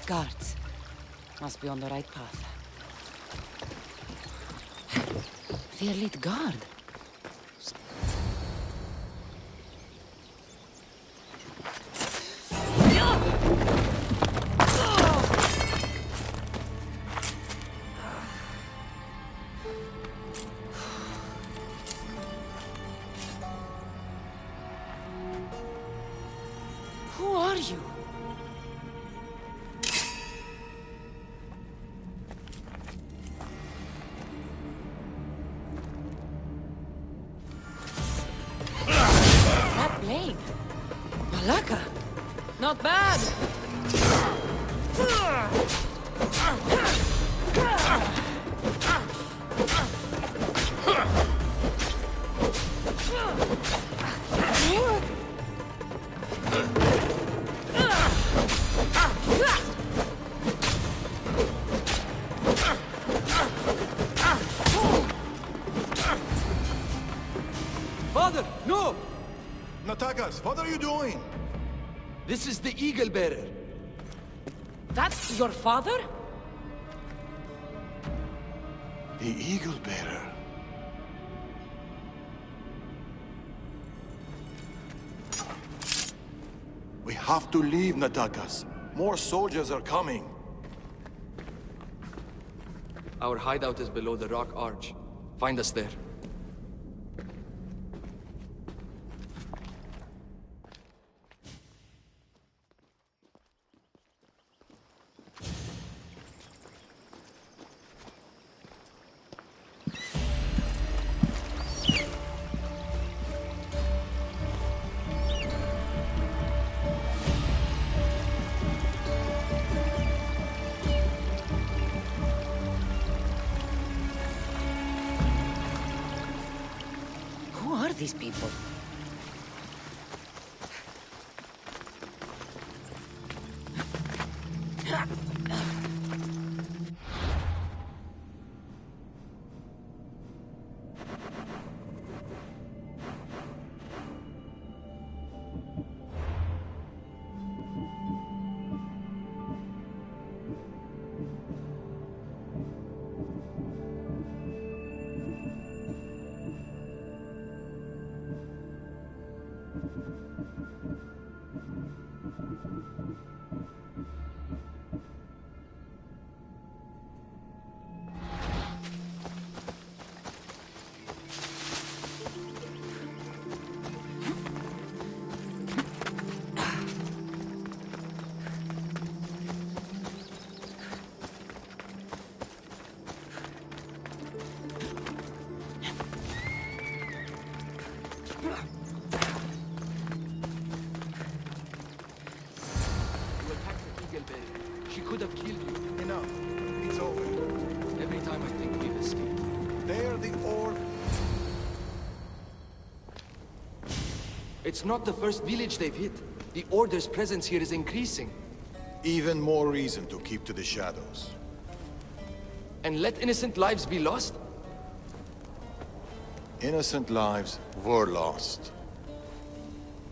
Guards. Must be on the right path. The elite guard. Who are you? That blade. Malaka. Not bad. you doing? This is the Eagle Bearer. That's your father? The Eagle Bearer. We have to leave, Natakas. More soldiers are coming. Our hideout is below the rock arch. Find us there. Who are these people? You attacked the Eagle Bearer. She could have killed you. Enough. It's over. Every time I think we've escaped. They're the It's not the first village they've hit. The Order's presence here is increasing. Even more reason to keep to the shadows. And let innocent lives be lost? Innocent lives were lost.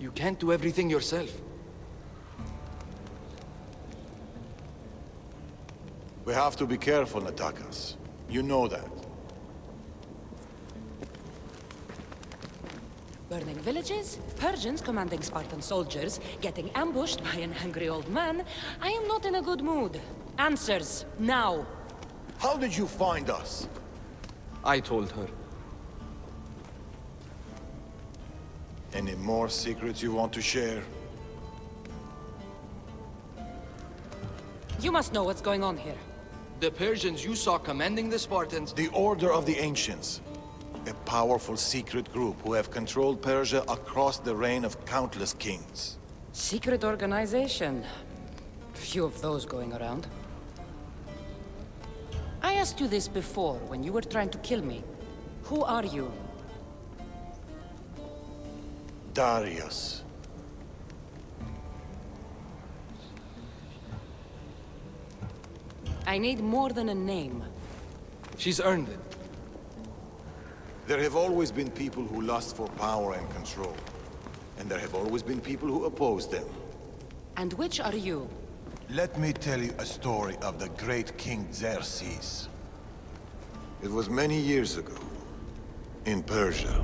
You can't do everything yourself. We have to be careful, Natakas. You know that. Burning villages, Persians commanding Spartan soldiers, getting ambushed by an angry old man. I am not in a good mood. Answers, now! How did you find us? I told her. Any more secrets you want to share? You must know what's going on here. The Persians you saw commanding the Spartans... The Order of the Ancients. A powerful secret group who have controlled Persia across the reign of countless kings. Secret organization. Few of those going around. I asked you this before, when you were trying to kill me. Who are you? Darius. I need more than a name. She's earned it. There have always been people who lust for power and control. And there have always been people who oppose them. And which are you? Let me tell you a story of the great King Xerxes. It was many years ago, in Persia.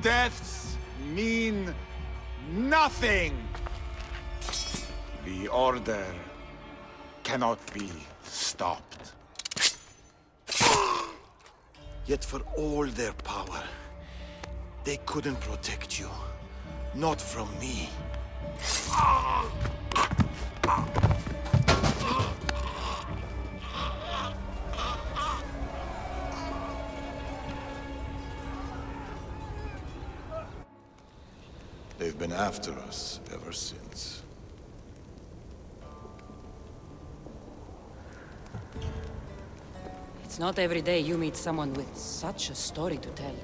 Deaths mean nothing. The Order cannot be stopped. Yet for all their power, they couldn't protect you. Not from me. They've been after us ever since. It's not every day you meet someone with such a story to tell.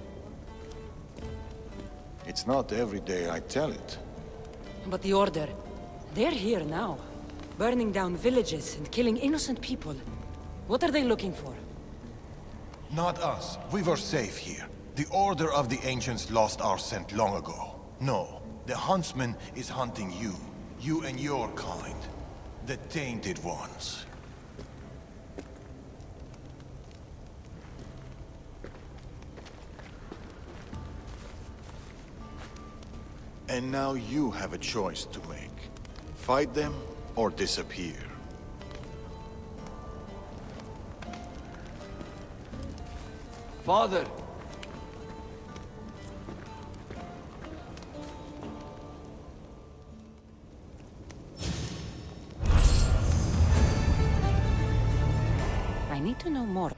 It's not every day I tell it. But the Order, they're here now. Burning down villages and killing innocent people. What are they looking for? Not us. We were safe here. The Order of the Ancients lost our scent long ago. No, the Huntsman is hunting you. You and your kind. The Tainted Ones. And now you have a choice to make. Fight them or disappear. Father! I need to know more.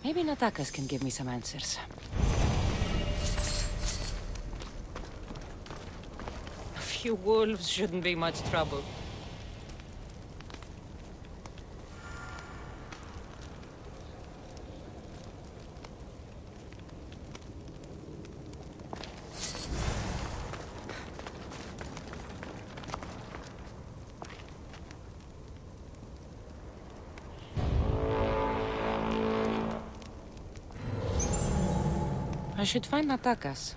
Maybe Natakas can give me some answers. A few wolves shouldn't be much trouble. I should find Natakas.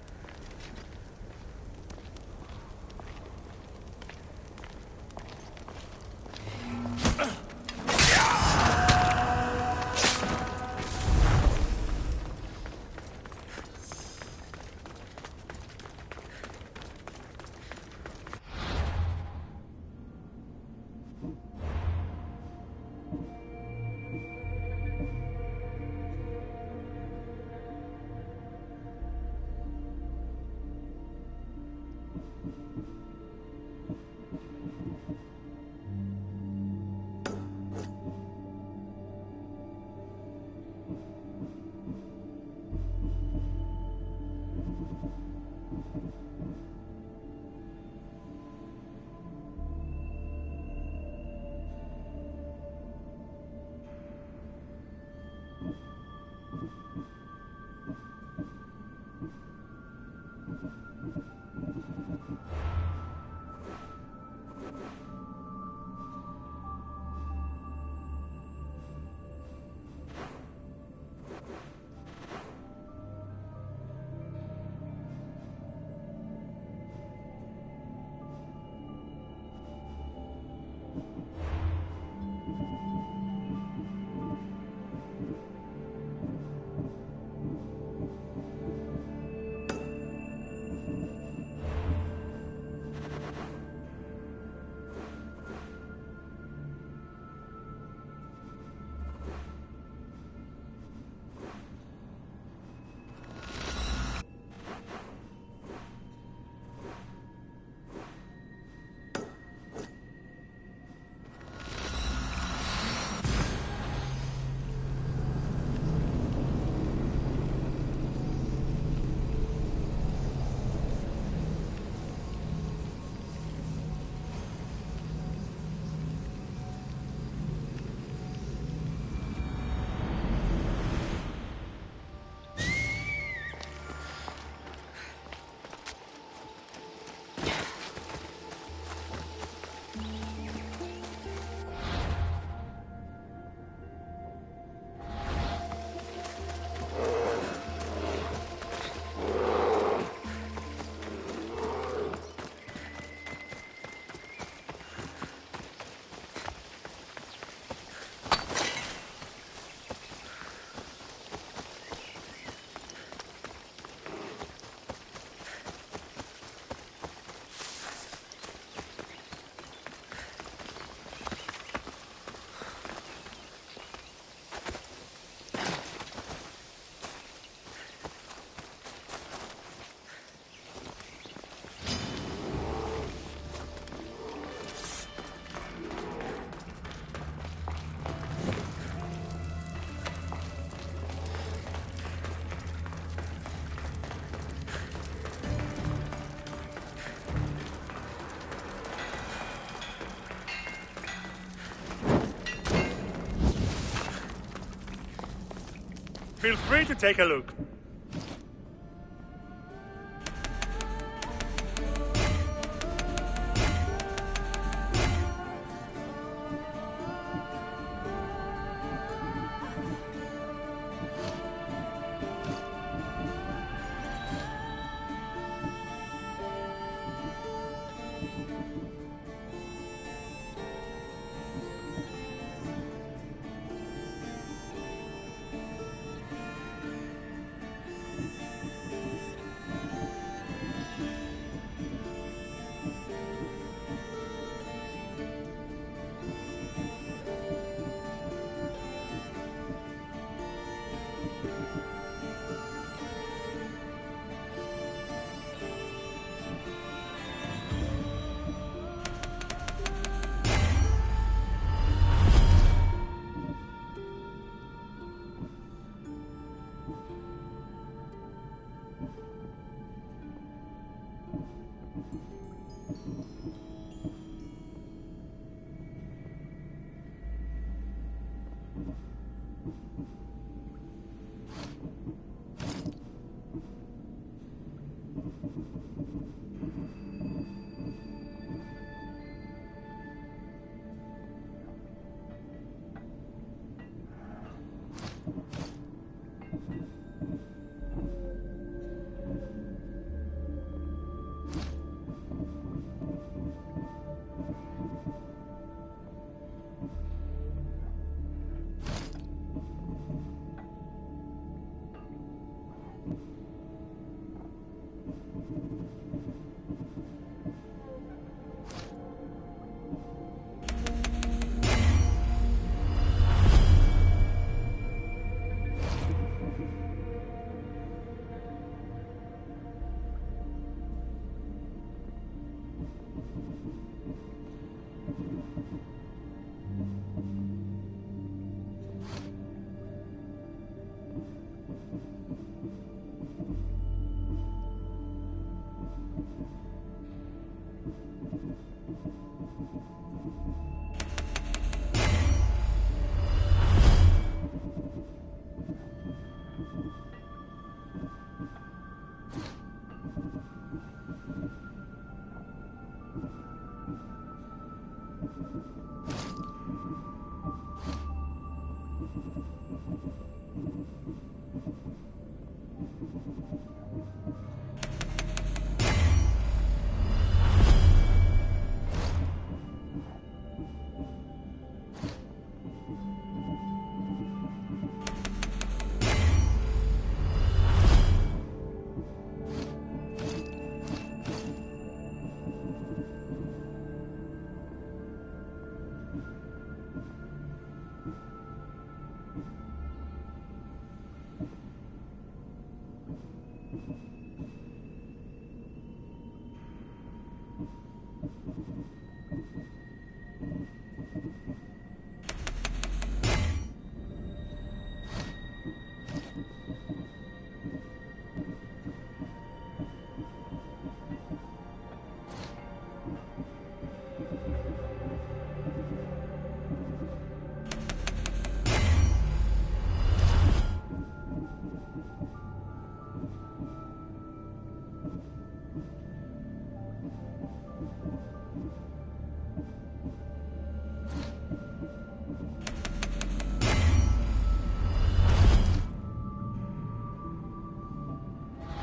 Feel free to take a look.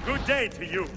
Good day to you.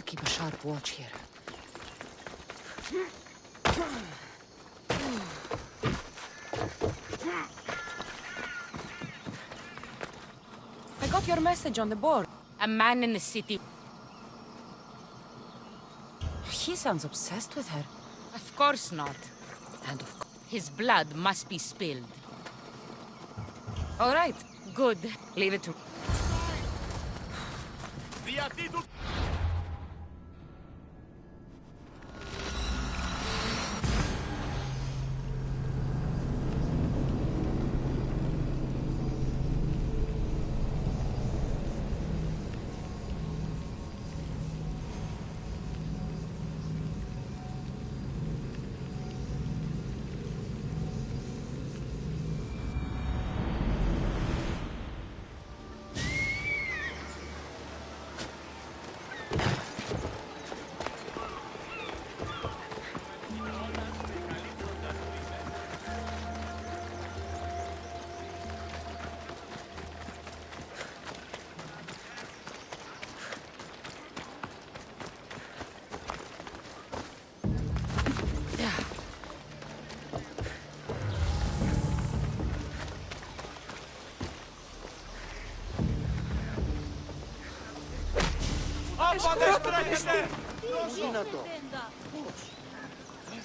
I'll keep a sharp watch here. I got your message on the board. A man in the city. He sounds obsessed with her. Of course not. And of course. His blood must be spilled. All right. Good. Leave it to...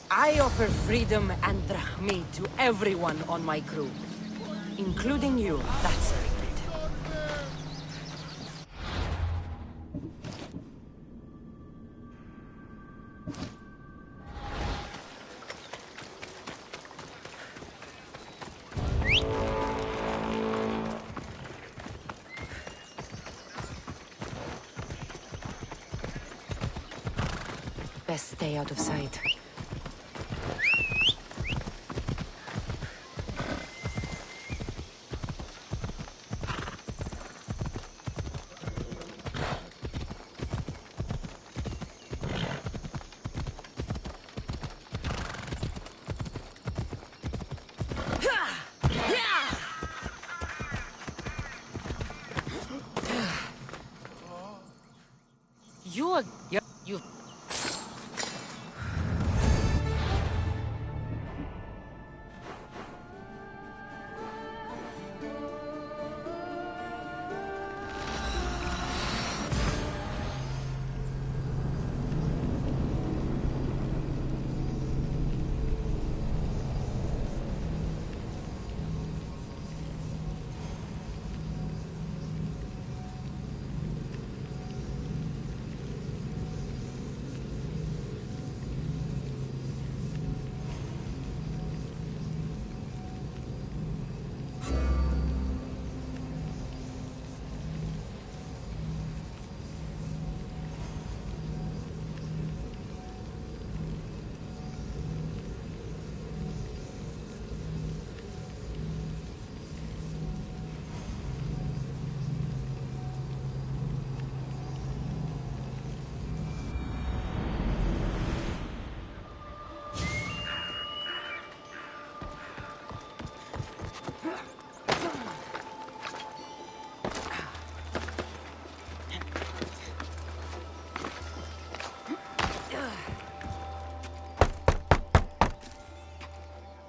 I offer freedom and drachmi to everyone on my crew. Including you, that's it. Best stay out of sight. You...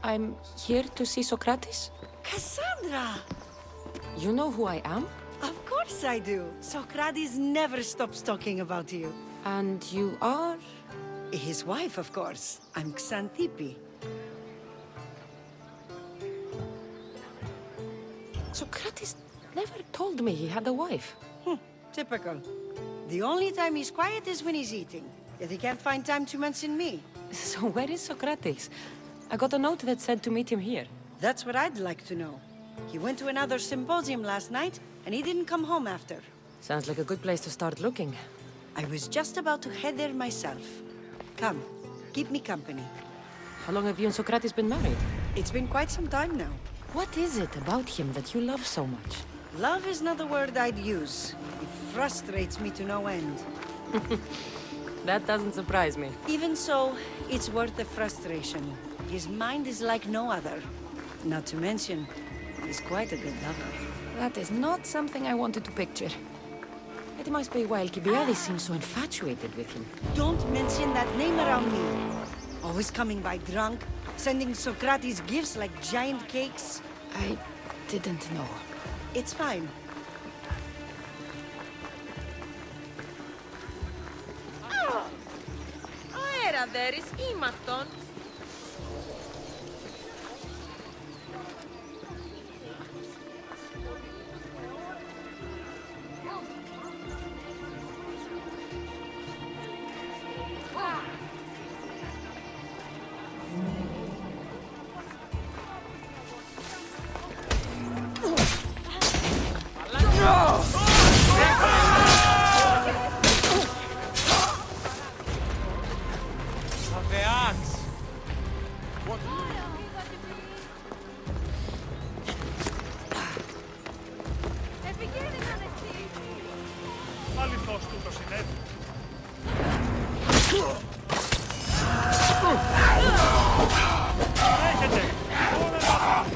I'm here to see Socrates. Cassandra! You know who I am? Of course I do. Socrates never stops talking about you. And you are? His wife, of course. I'm Xantippe. Socrates never told me he had a wife. Typical. The only time he's quiet is when he's eating. Yet he can't find time to mention me. So where is Socrates? I got a note that said to meet him here. That's what I'd like to know. He went to another symposium last night, and he didn't come home after. Sounds like a good place to start looking. I was just about to head there myself. Come, keep me company. How long have you and Socrates been married? It's been quite some time now. What is it about him that you love so much? Love is not the word I'd use. It frustrates me to no end. That doesn't surprise me. Even so, it's worth the frustration. His mind is like no other. Not to mention, he's quite a good lover. That is not something I wanted to picture. It It must be why Alcibiades seems so infatuated with him. Don't mention that name around me. Always coming by drunk, sending Socrates gifts like giant cakes. I didn't know. It's fine. Αέρα δέρεις ήμαρτον. Αληθώς τούτο συνέβη. Έχετε! Όλα να πάμε!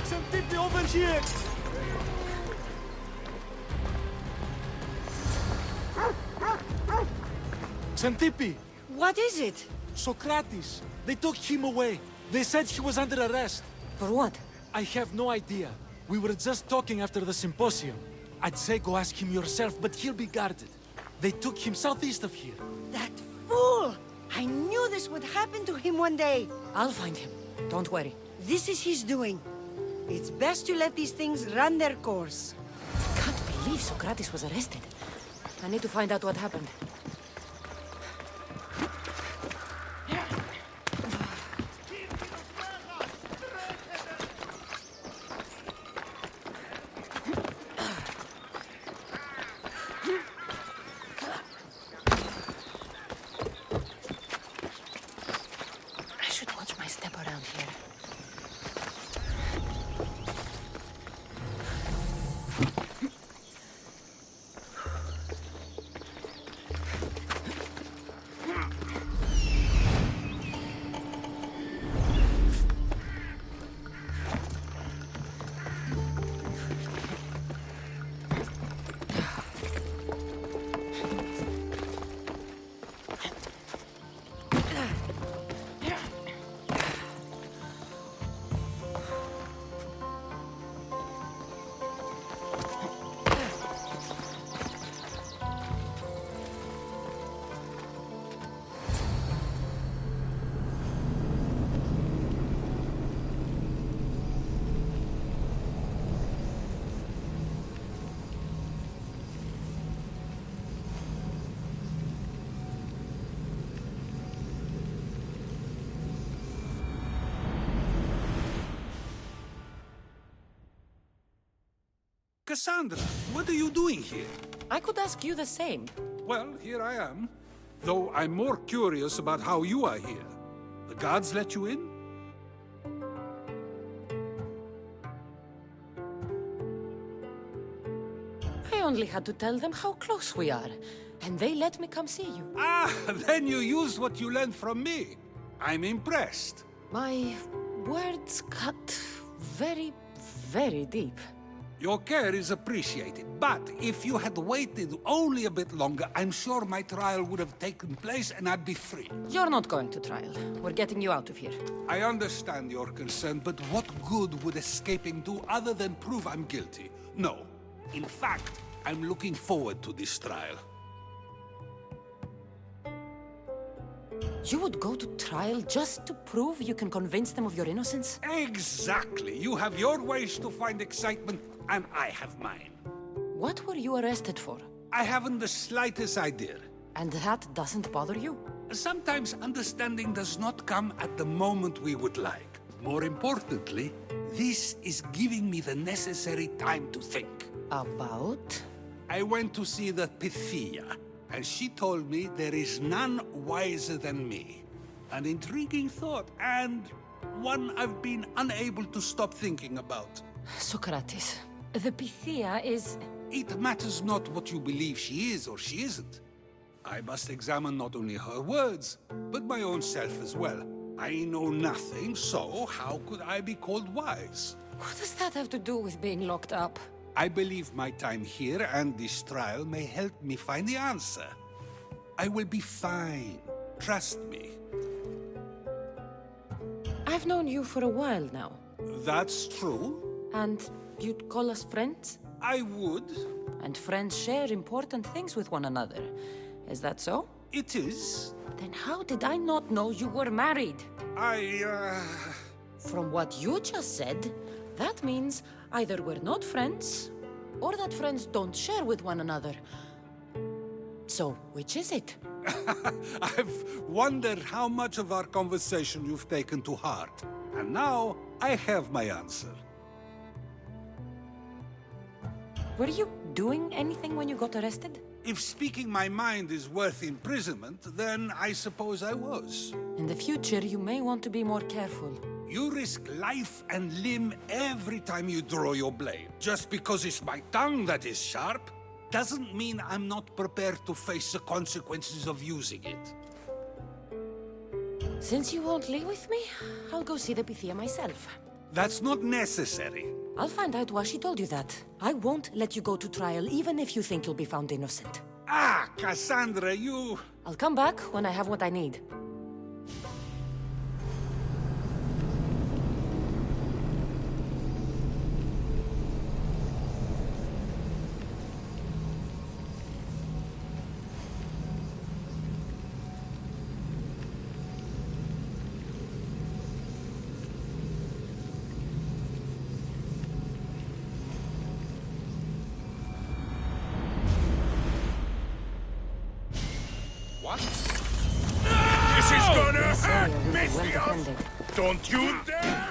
Xantippe over here! Xantippe! What is it? Socrates! They took him away. They said he was under arrest. For what? I have no idea. We were just talking after the symposium. I'd say go ask him yourself, but he'll be guarded. They took him southeast of here. That fool! I knew this would happen to him one day. I'll find him. Don't worry. This is his doing. It's best to let these things run their course. Can't believe Socrates was arrested. I need to find out what happened. I should watch my step around here. Cassandra, what are you doing here? I could ask you the same. Well, here I am. Though I'm more curious about how you are here. The guards let you in? I only had to tell them how close we are, and they let me come see you. Ah, then you used what you learned from me. I'm impressed. My words cut very, very deep. Your care is appreciated, but if you had waited only a bit longer, I'm sure my trial would have taken place and I'd be free. You're not going to trial. We're getting you out of here. I understand your concern, but what good would escaping do other than prove I'm guilty? No. In fact, I'm looking forward to this trial. You would go to trial just to prove you can convince them of your innocence? Exactly. You have your ways to find excitement, and I have mine. What were you arrested for? I haven't the slightest idea. And that doesn't bother you? Sometimes understanding does not come at the moment we would like. More importantly, this is giving me the necessary time to think. About? I went to see the Pythia, and she told me there is none wiser than me. An intriguing thought, and one I've been unable to stop thinking about. Socrates, the Pythia is... It matters not what you believe she is or she isn't. I must examine not only her words, but my own self as well. I know nothing, so how could I be called wise? What does that have to do with being locked up? I believe my time here and this trial may help me find the answer. I will be fine. Trust me. I've known you for a while now. That's true. And you'd call us friends? I would. And friends share important things with one another. Is that so? It is. Then how did I not know you were married? From what you just said, that means either we're not friends, or that friends don't share with one another. So, which is it? I've wondered how much of our conversation you've taken to heart. And now, I have my answer. Were you doing anything when you got arrested? If speaking my mind is worth imprisonment, then I suppose I was. In the future, you may want to be more careful. You risk life and limb every time you draw your blade. Just because it's my tongue that is sharp, doesn't mean I'm not prepared to face the consequences of using it. Since you won't leave with me, I'll go see the Pythia myself. That's not necessary. I'll find out why she told you that. I won't let you go to trial, even if you think you'll be found innocent. Ah, Cassandra, you... I'll come back when I have what I need. This is gonna hurt, Messias! Don't you dare!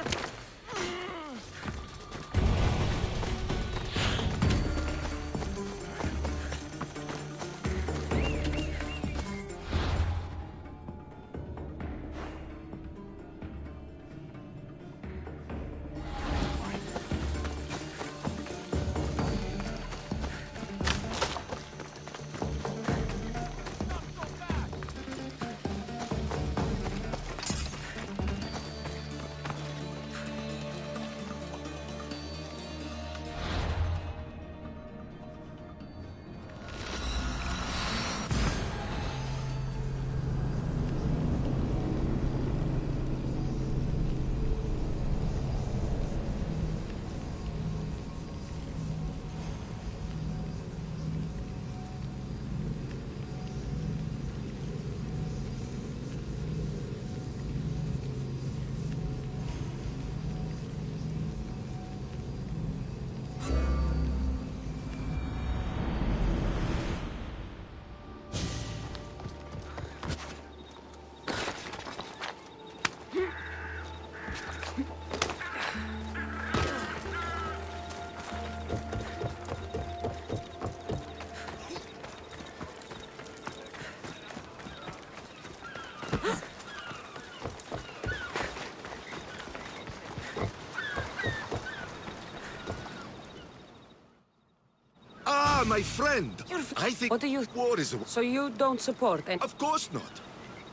Ah, my friend! I think what do you... war is a... So you don't support and... Of course not.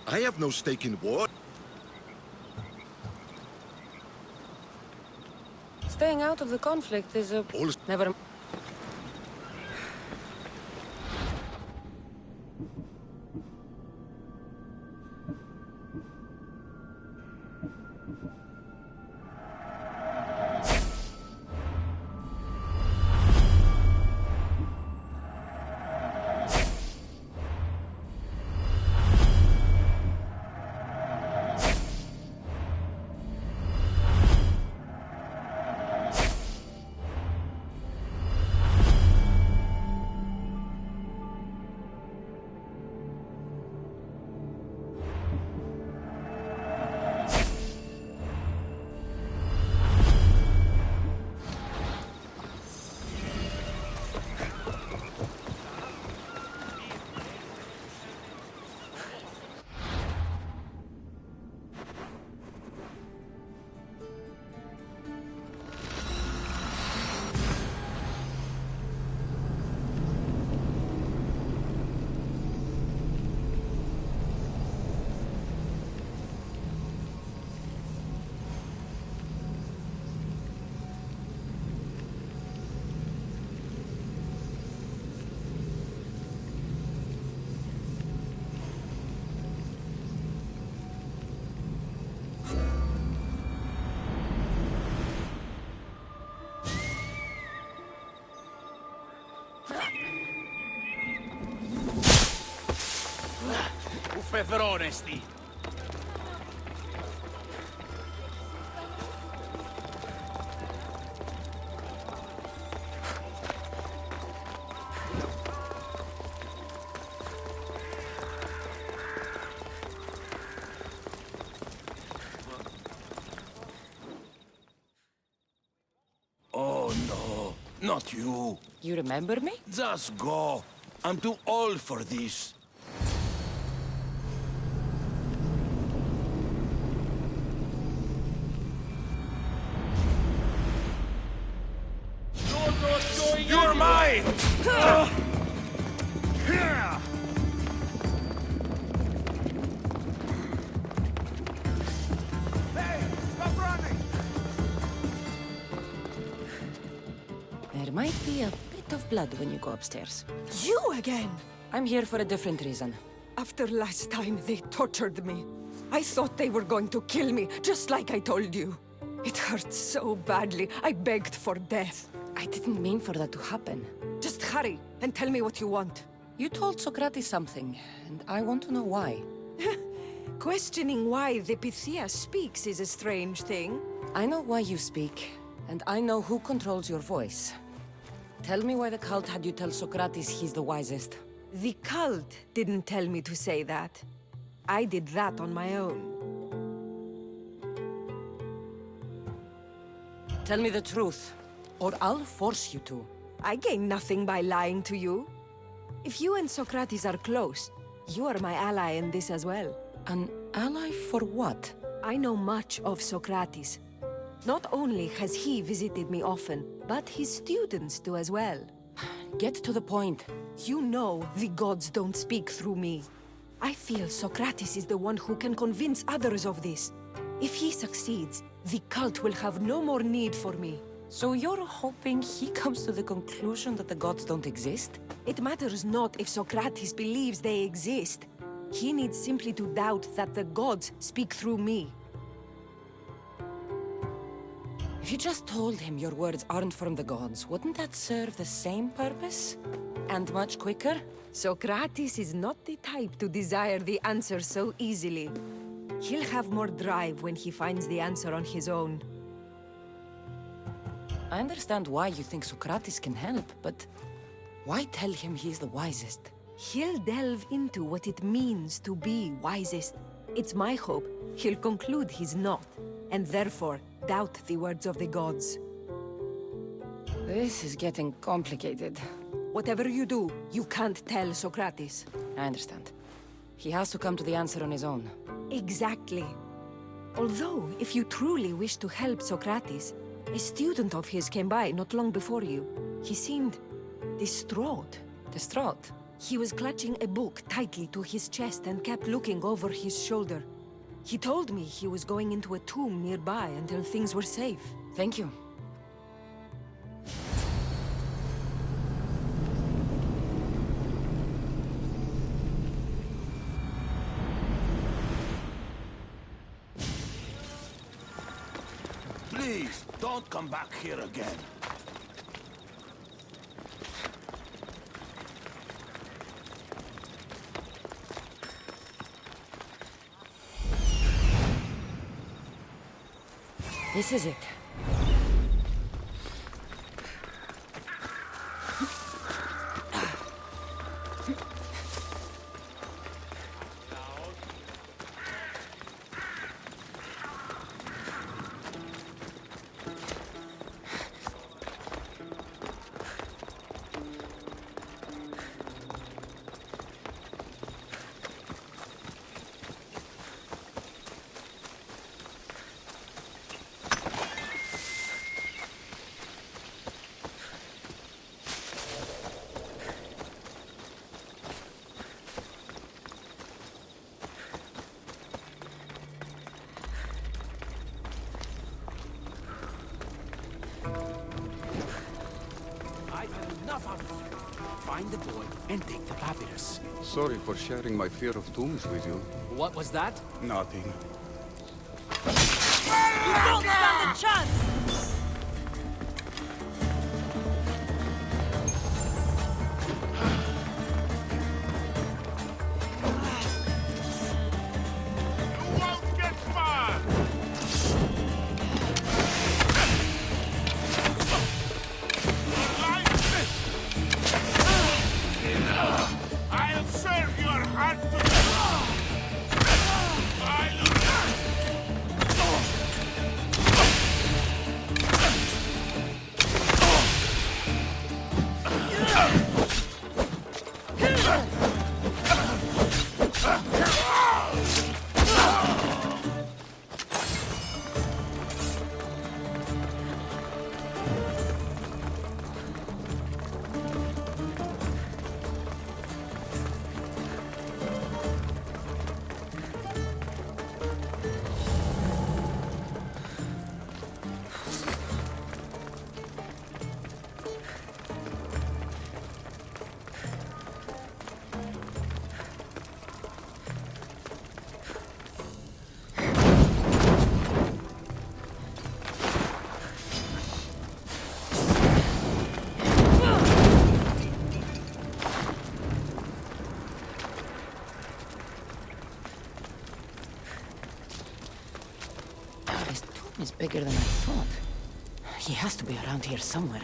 I have no stake in war. Staying out of the conflict is a... Never... Elspeth for honesty. Oh no, not you. You remember me? Just go. I'm too old for this. You're mine! Hey, stop running! There might be a bit of blood when you go upstairs. You again! I'm here for a different reason. After last time, they tortured me. I thought they were going to kill me, just like I told you. It hurt so badly, I begged for death. I didn't mean for that to happen. Just hurry, and tell me what you want. You told Socrates something, and I want to know why. Questioning why the Pythia speaks is a strange thing. I know why you speak, and I know who controls your voice. Tell me why the cult had you tell Socrates he's the wisest. The cult didn't tell me to say that. I did that on my own. Tell me the truth, or I'll force you to. I gain nothing by lying to you. If you and Socrates are close, you are my ally in this as well. An ally for what? I know much of Socrates. Not only has he visited me often, but his students do as well. Get to the point. You know the gods don't speak through me. I feel Socrates is the one who can convince others of this. If he succeeds, the cult will have no more need for me. So you're hoping he comes to the conclusion that the gods don't exist? It matters not if Socrates believes they exist. He needs simply to doubt that the gods speak through me. If you just told him your words aren't from the gods, wouldn't that serve the same purpose? And much quicker? Socrates is not the type to desire the answer so easily. He'll have more drive when he finds the answer on his own. I understand why you think Socrates can help, but why tell him he's the wisest? He'll delve into what it means to be wisest. It's my hope he'll conclude he's not, and therefore doubt the words of the gods. This is getting complicated. Whatever you do, you can't tell Socrates. I understand. He has to come to the answer on his own. Exactly. Although, if you truly wish to help Socrates, a student of his came by not long before you. He seemed distraught. Distraught? He was clutching a book tightly to his chest and kept looking over his shoulder. He told me he was going into a tomb nearby until things were safe. Thank you. Please, don't come back here again. This is it. Find the boy and take the papyrus. Sorry for sharing my fear of tombs with you. What was that? Nothing. You don't stand a chance! thought. He has to be around here somewhere.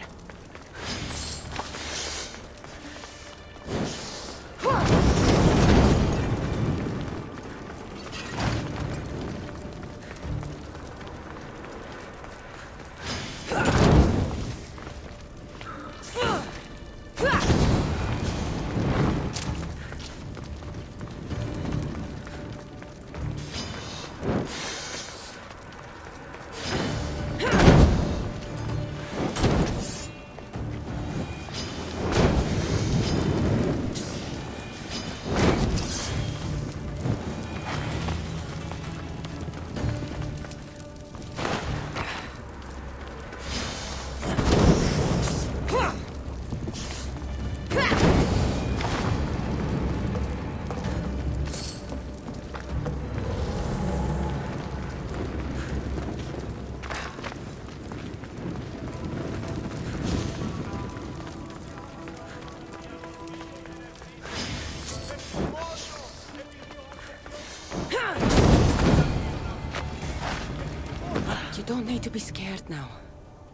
You don't need to be scared now.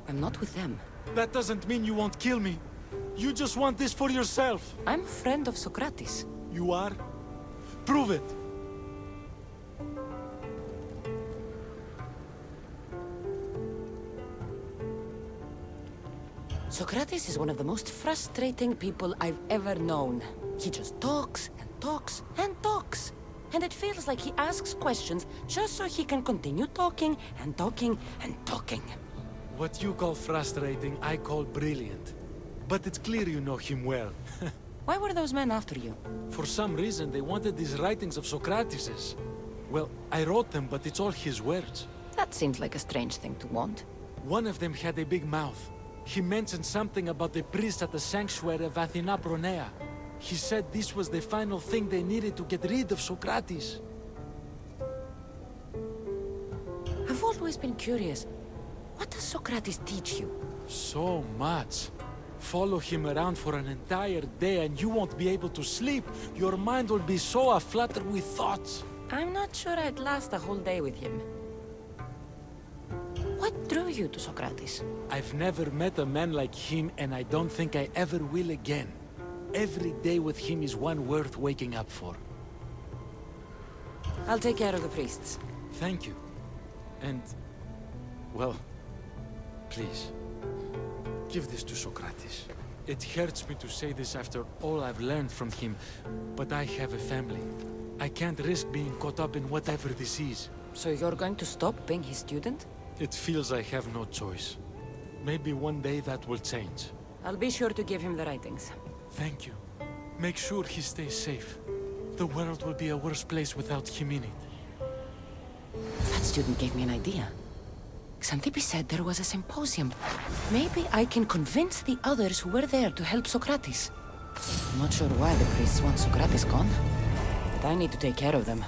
I'm not with them. That doesn't mean you won't kill me. You just want this for yourself. I'm a friend of Socrates. You are? Prove it. Socrates is one of the most frustrating people I've ever known. He just talks and talks and talks. And it feels like he asks questions just so he can continue talking and talking and talking. What you call frustrating, I call brilliant. But it's clear you know him well. Why were those men after you? For some reason, they wanted these writings of Socrates's. Well, I wrote them, but it's all his words. That seems like a strange thing to want. One of them had a big mouth. He mentioned something about the priest at the sanctuary of Athena Roarnya. He said this was the final thing they needed to get rid of Socrates. I've always been curious. What does Socrates teach you? So much. Follow him around for an entire day and you won't be able to sleep. Your mind will be so aflutter with thoughts. I'm not sure I'd last a whole day with him. What drew you to Socrates? I've never met a man like him and I don't think I ever will again. Every day with him is one worth waking up for. I'll take care of the priests. Thank you. And, well, please, give this to Socrates. It hurts me to say this after all I've learned from him, but I have a family. I can't risk being caught up in whatever this is. So you're going to stop being his student? It feels I have no choice. Maybe one day that will change. I'll be sure to give him the writings. Thank you. Make sure he stays safe. The world will be a worse place without him in it. That student gave me an idea. Xanthippe said there was a symposium. Maybe I can convince the others who were there to help Socrates. I'm not sure why the priests want Socrates gone, but I need to take care of them.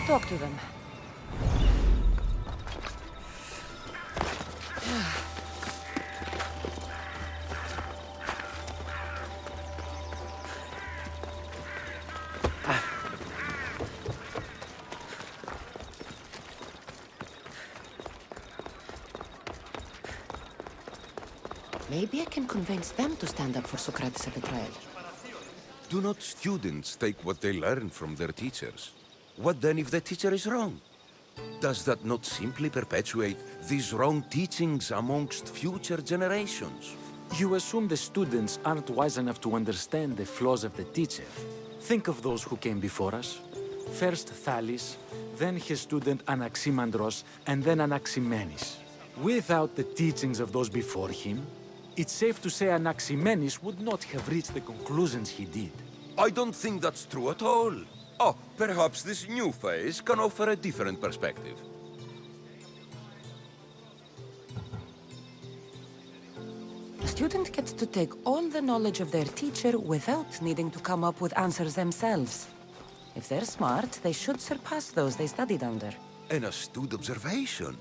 Talk to them. Maybe I can convince them to stand up for Socrates at the trial. Do not students take what they learn from their teachers? What then if the teacher is wrong? Does that not simply perpetuate these wrong teachings amongst future generations? You assume the students aren't wise enough to understand the flaws of the teacher. Think of those who came before us. First Thales, then his student Anaximandros, and then Anaximenes. Without the teachings of those before him, it's safe to say Anaximenes would not have reached the conclusions he did. I don't think that's true at all. Oh, perhaps this new phase can offer a different perspective. A student gets to take all the knowledge of their teacher without needing to come up with answers themselves. If they're smart, they should surpass those they studied under. An astute observation.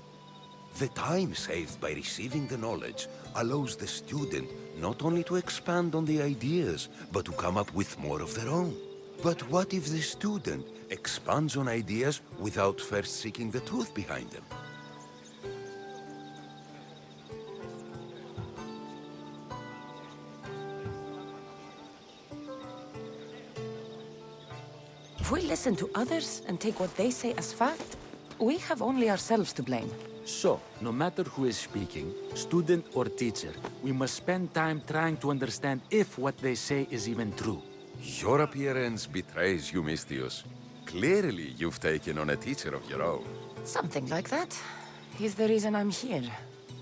The time saved by receiving the knowledge allows the student not only to expand on the ideas, but to come up with more of their own. But what if the student expands on ideas without first seeking the truth behind them? If we listen to others and take what they say as fact, we have only ourselves to blame. So, no matter who is speaking, student or teacher, we must spend time trying to understand if what they say is even true. Your appearance betrays you, Mystios. Clearly, you've taken on a teacher of your own. Something like that. He's the reason I'm here.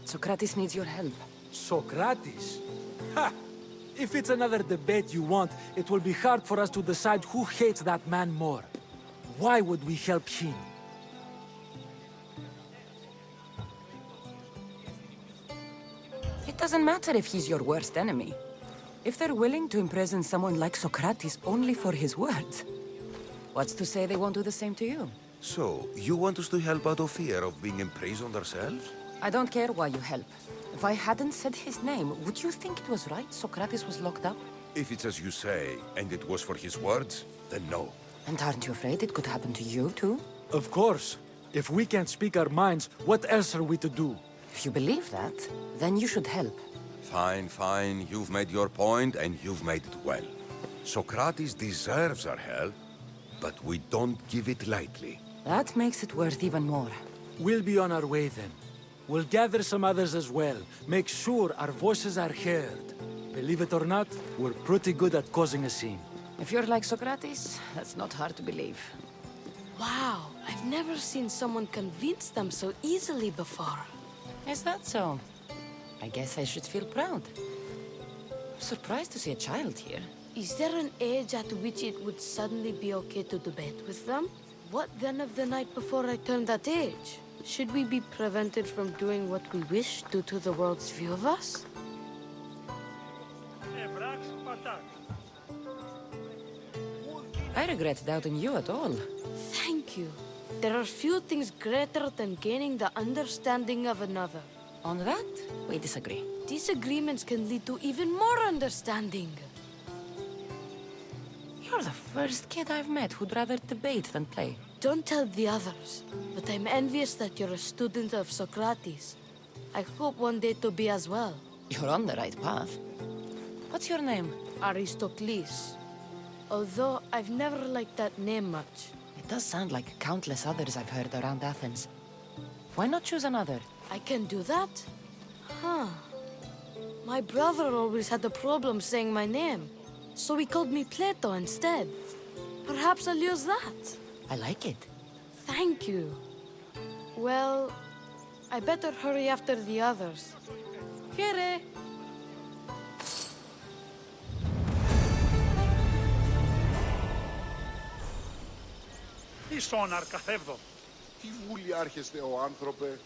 Socrates needs your help. Socrates? Ha! If it's another debate you want, it will be hard for us to decide who hates that man more. Why would we help him? It doesn't matter if he's your worst enemy. If they're willing to imprison someone like Socrates only for his words, what's to say they won't do the same to you? So, you want us to help out of fear of being imprisoned ourselves? I don't care why you help. If I hadn't said his name, would you think it was right Socrates was locked up? If it's as you say, and it was for his words, then no. And aren't you afraid it could happen to you, too? Of course. If we can't speak our minds, what else are we to do? If you believe that, then you should help. Fine, fine. You've made your point, and you've made it well. Socrates deserves our help, but we don't give it lightly. That makes it worth even more. We'll be on our way then. We'll gather some others as well. Make sure our voices are heard. Believe it or not, we're pretty good at causing a scene. If you're like Socrates, that's not hard to believe. Wow, I've never seen someone convince them so easily before. Is that so? I guess I should feel proud. I'm surprised to see a child here. Is there an age at which it would suddenly be okay to debate with them? What then of the night before I turned that age? Should we be prevented from doing what we wish due to the world's view of us? I regret doubting you at all. Thank you. There are few things greater than gaining the understanding of another. On that, we disagree. Disagreements can lead to even more understanding. You're the first kid I've met who'd rather debate than play. Don't tell the others, but I'm envious that you're a student of Socrates. I hope one day to be as well. You're on the right path. What's your name? Aristocles. Although I've never liked that name much. It does sound like countless others I've heard around Athens. Why not choose another? I can do that? Huh. My brother always had a problem saying my name, so he called me Plato instead. Perhaps I'll use that. I like it. Thank you. Well, I better hurry after the others. Here. Τι σόναρ καθεύδο. Τι βουλιάρχεστε ο άνθρωπε.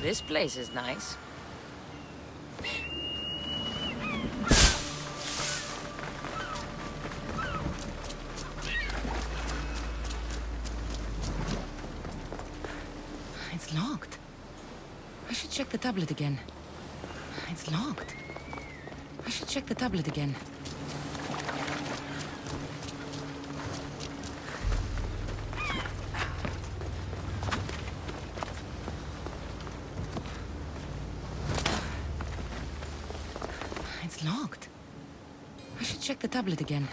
This place is nice. It's locked. I should check the tablet again. It's locked. I should check the tablet again. It's locked. I should check the tablet again.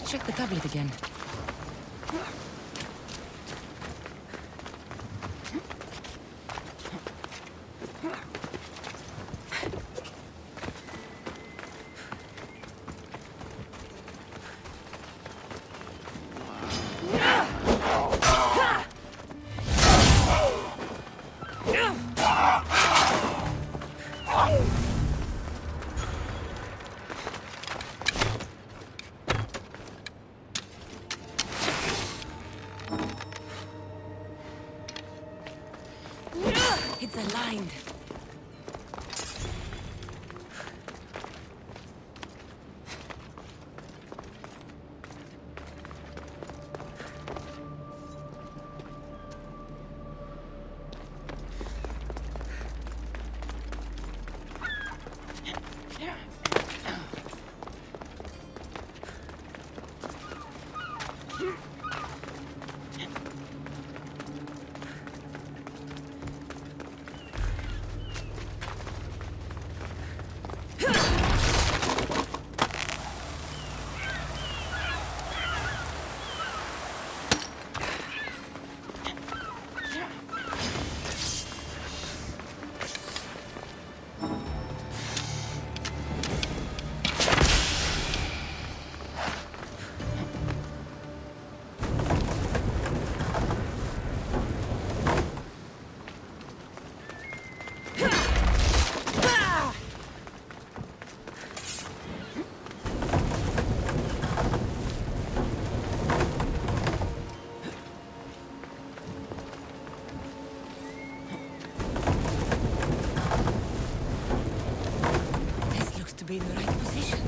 Check the tablet again. It's aligned. Be in the right position.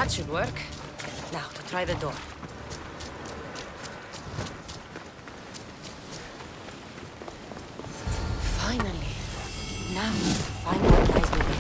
That should work. Now, to try the door. Finally. Now, find what lies within.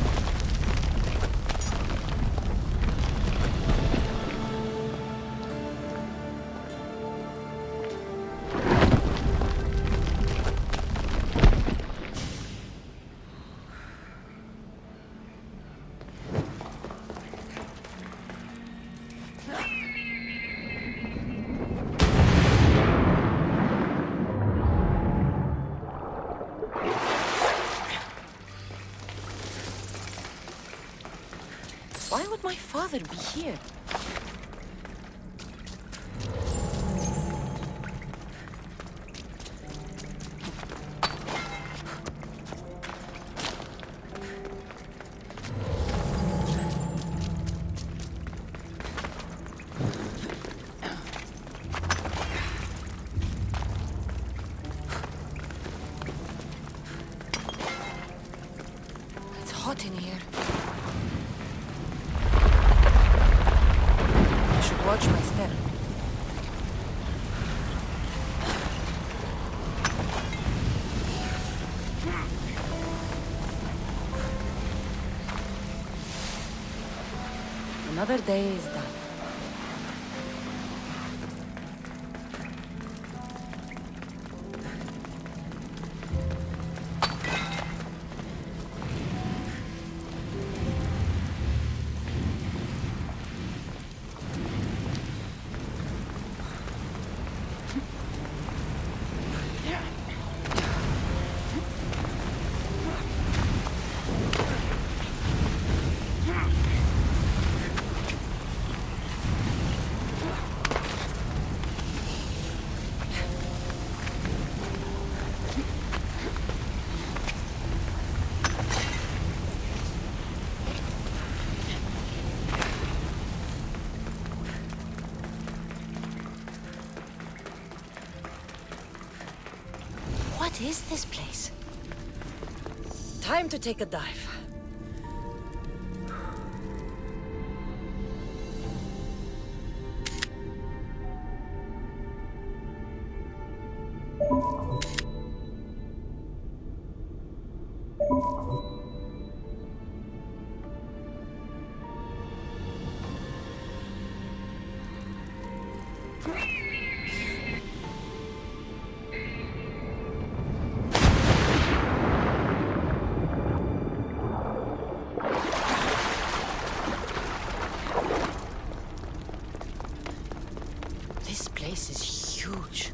Why would my father be here? It's hot in here. Watch my step. Another day is done. What is this place? Time to take a dive. This place is huge.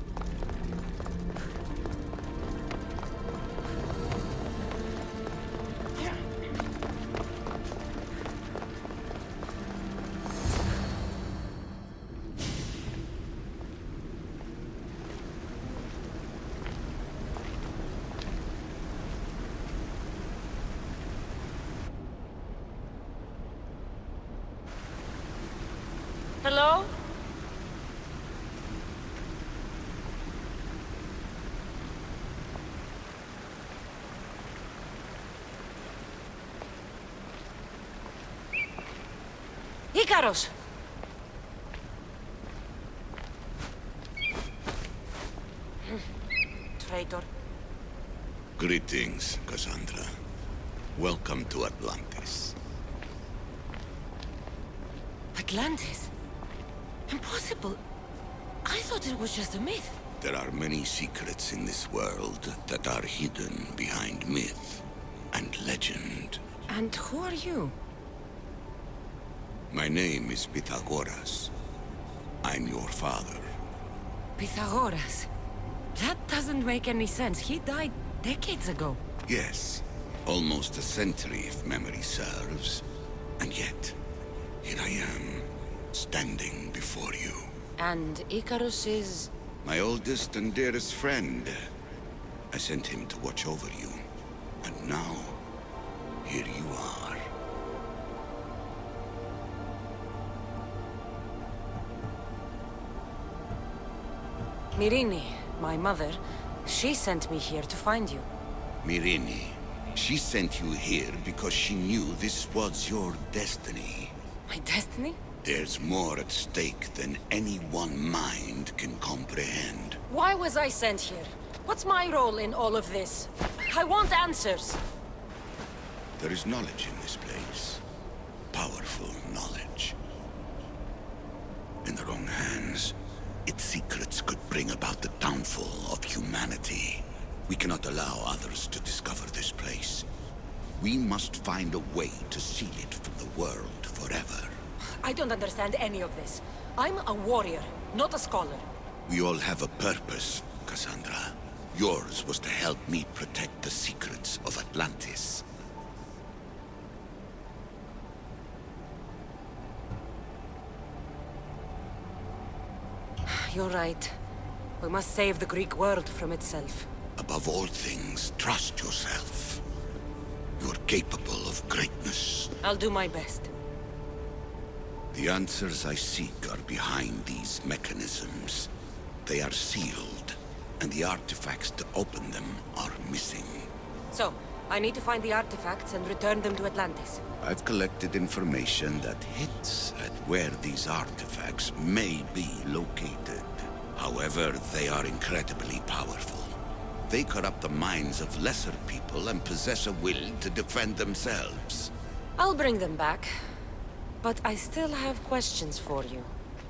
Hello? Ikaros! Traitor. Greetings, Cassandra. Welcome to Atlantis. Atlantis? Impossible. I thought it was just a myth. There are many secrets in this world that are hidden behind myth and legend. And who are you? My name is Pythagoras. I'm your father. Pythagoras? That doesn't make any sense. He died decades ago. Yes, almost a century if memory serves. And yet, here I am, standing before you. And Icarus is... My oldest and dearest friend. I sent him to watch over you. And now, here you are. Myrrine, my mother, she sent me here to find you. Myrrine, she sent you here because she knew this was your destiny. My destiny? There's more at stake than any one mind can comprehend. Why was I sent here? What's my role in all of this? I want answers. There is knowledge in this place. Powerful knowledge. In the wrong hands, its secrets could bring about the downfall of humanity. We cannot allow others to discover this place. We must find a way to seal it from the world forever. I don't understand any of this. I'm a warrior, not a scholar. We all have a purpose, Cassandra. Yours was to help me protect the secrets of Atlantis. You're right. We must save the Greek world from itself. Above all things, trust yourself. You're capable of greatness. I'll do my best. The answers I seek are behind these mechanisms. They are sealed, and the artifacts to open them are missing. So, I need to find the artifacts and return them to Atlantis. I've collected information that hints at where these artifacts may be located. However, they are incredibly powerful. They corrupt the minds of lesser people and possess a will to defend themselves. I'll bring them back. But I still have questions for you.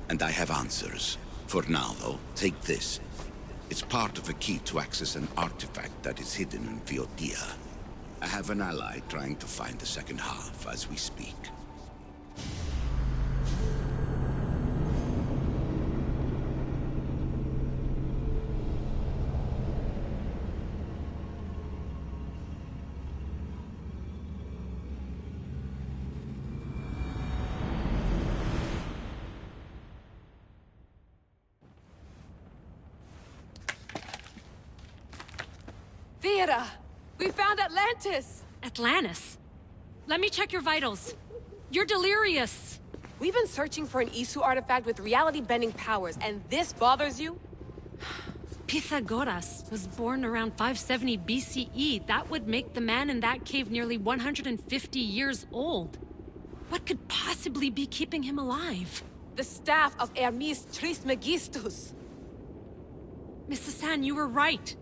And I have answers. For now, though, take this. It's part of a key to access an artifact that is hidden in Viotia. I have an ally trying to find the second half as we speak. Vera! We found Atlantis! Atlantis? Let me check your vitals. You're delirious. We've been searching for an Isu artifact with reality-bending powers, and this bothers you? Pythagoras was born around 570 BCE. That would make the man in that cave nearly 150 years old. What could possibly be keeping him alive? The staff of Hermes Trismegistus. Miss Hassan, you were right.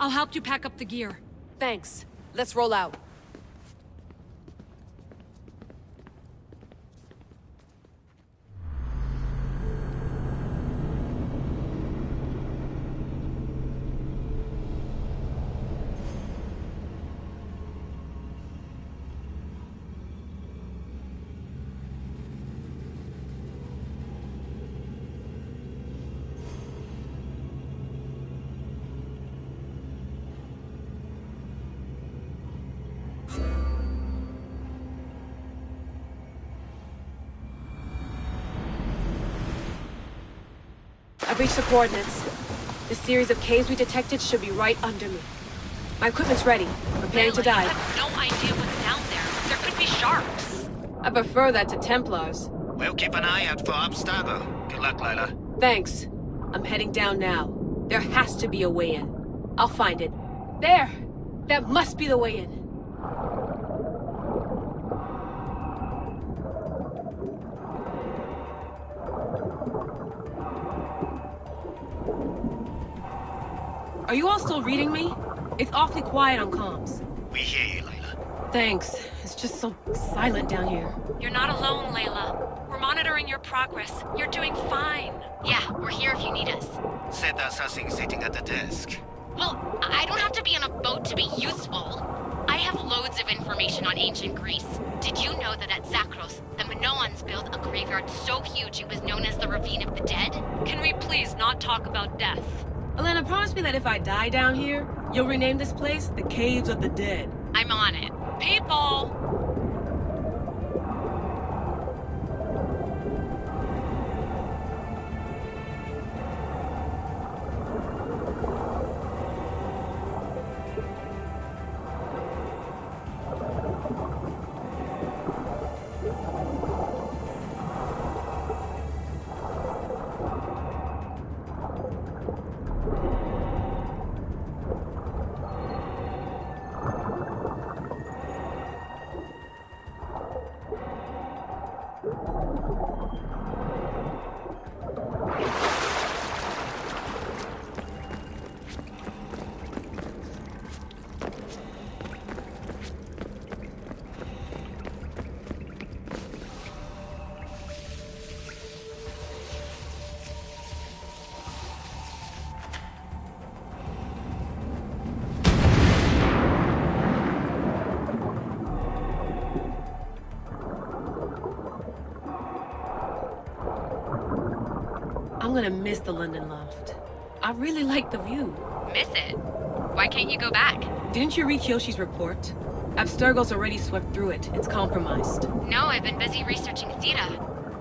I'll help you pack up the gear. Thanks. Let's roll out. I've reached the coordinates. The series of caves we detected should be right under me. My equipment's ready. Preparing to dive. I have no idea what's down there. There could be sharks. I prefer that to Templars. We'll keep an eye out for Abstergo. Good luck, Layla. Thanks. I'm heading down now. There has to be a way in. I'll find it. There! That must be the way in. Are you all still reading me? It's awfully quiet on comms. We hear you, Layla. Thanks. It's just so silent down here. You're not alone, Layla. We're monitoring your progress. You're doing fine. Yeah, we're here if you need us. Said there's something sitting at the desk. Well, I don't have to be on a boat to be useful. I have loads of information on ancient Greece. Did you know that at Zakros, the Minoans built a graveyard so huge it was known as the Ravine of the Dead? Can we please not talk about death? Elena, promise me that if I die down here, you'll rename this place the Caves of the Dead. I'm on it. People! I'm gonna miss the London loft. I really like the view. Miss it? Why can't you go back? Didn't you read Kyoshi's report? Abstergo's already swept through it. It's compromised. No, I've been busy researching Theta.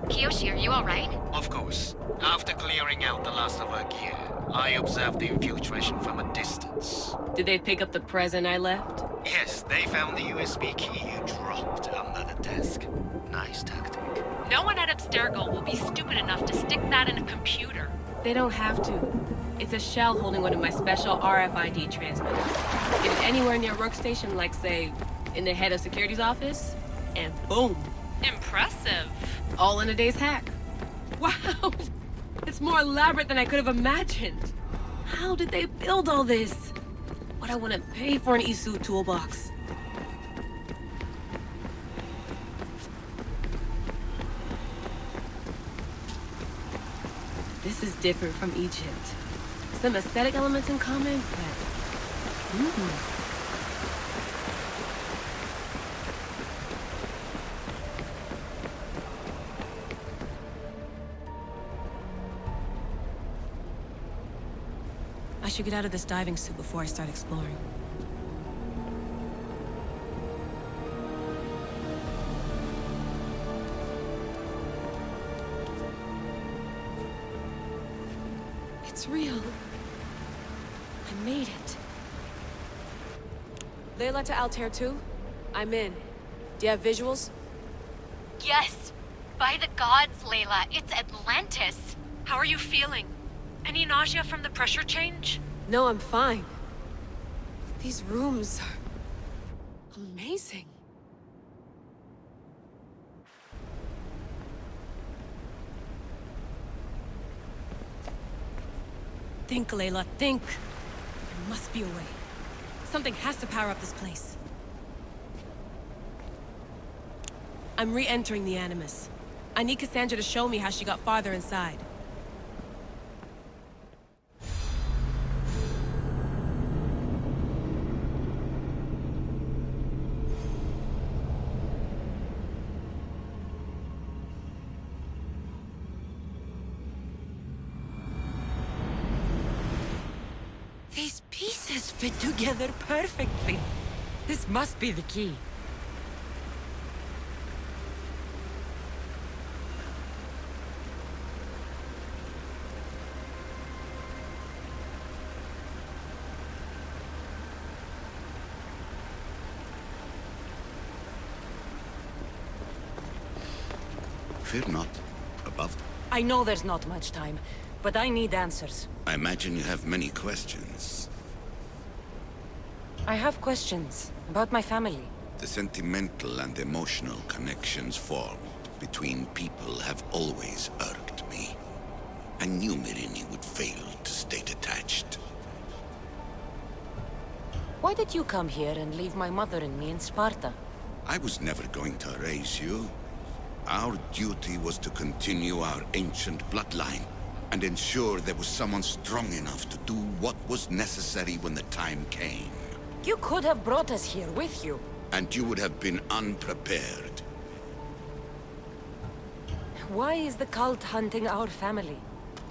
Kiyoshi, are you alright? Of course. After clearing out the last of our gear, I observed the infiltration from a distance. Did they pick up the present I left? Yes, they found the USB key you dropped under the desk. Nice tactic. No one at Abstergo will be stupid enough to stick that in a computer. They don't have to. It's a shell holding one of my special RFID transmitters. Get it anywhere near a workstation, like, say, in the head of security's office, and boom. Impressive. All in a day's hack. Wow! It's more elaborate than I could have imagined. How did they build all this? What I want to pay for an Isu toolbox. This is different from Egypt. Some aesthetic elements in common, but... I should get out of this diving suit before I start exploring. It's real. I made it. Layla to Altair 2? I'm in. Do you have visuals? Yes! By the gods, Layla, it's Atlantis! How are you feeling? Any nausea from the pressure change? No, I'm fine. These rooms are amazing. Think, Layla, think. There must be a way. Something has to power up this place. I'm re-entering the Animus. I need Cassandra to show me how she got farther inside. These pieces fit together perfectly. This must be the key. Fear not. Above. I know there's not much time, but I need answers. I imagine you have many questions. I have questions about my family. The sentimental and emotional connections formed between people have always irked me. I knew Myrini would fail to stay detached. Why did you come here and leave my mother and me in Sparta? I was never going to raise you. Our duty was to continue our ancient bloodline and ensure there was someone strong enough to do what was necessary when the time came. You could have brought us here with you. And you would have been unprepared. Why is the cult hunting our family?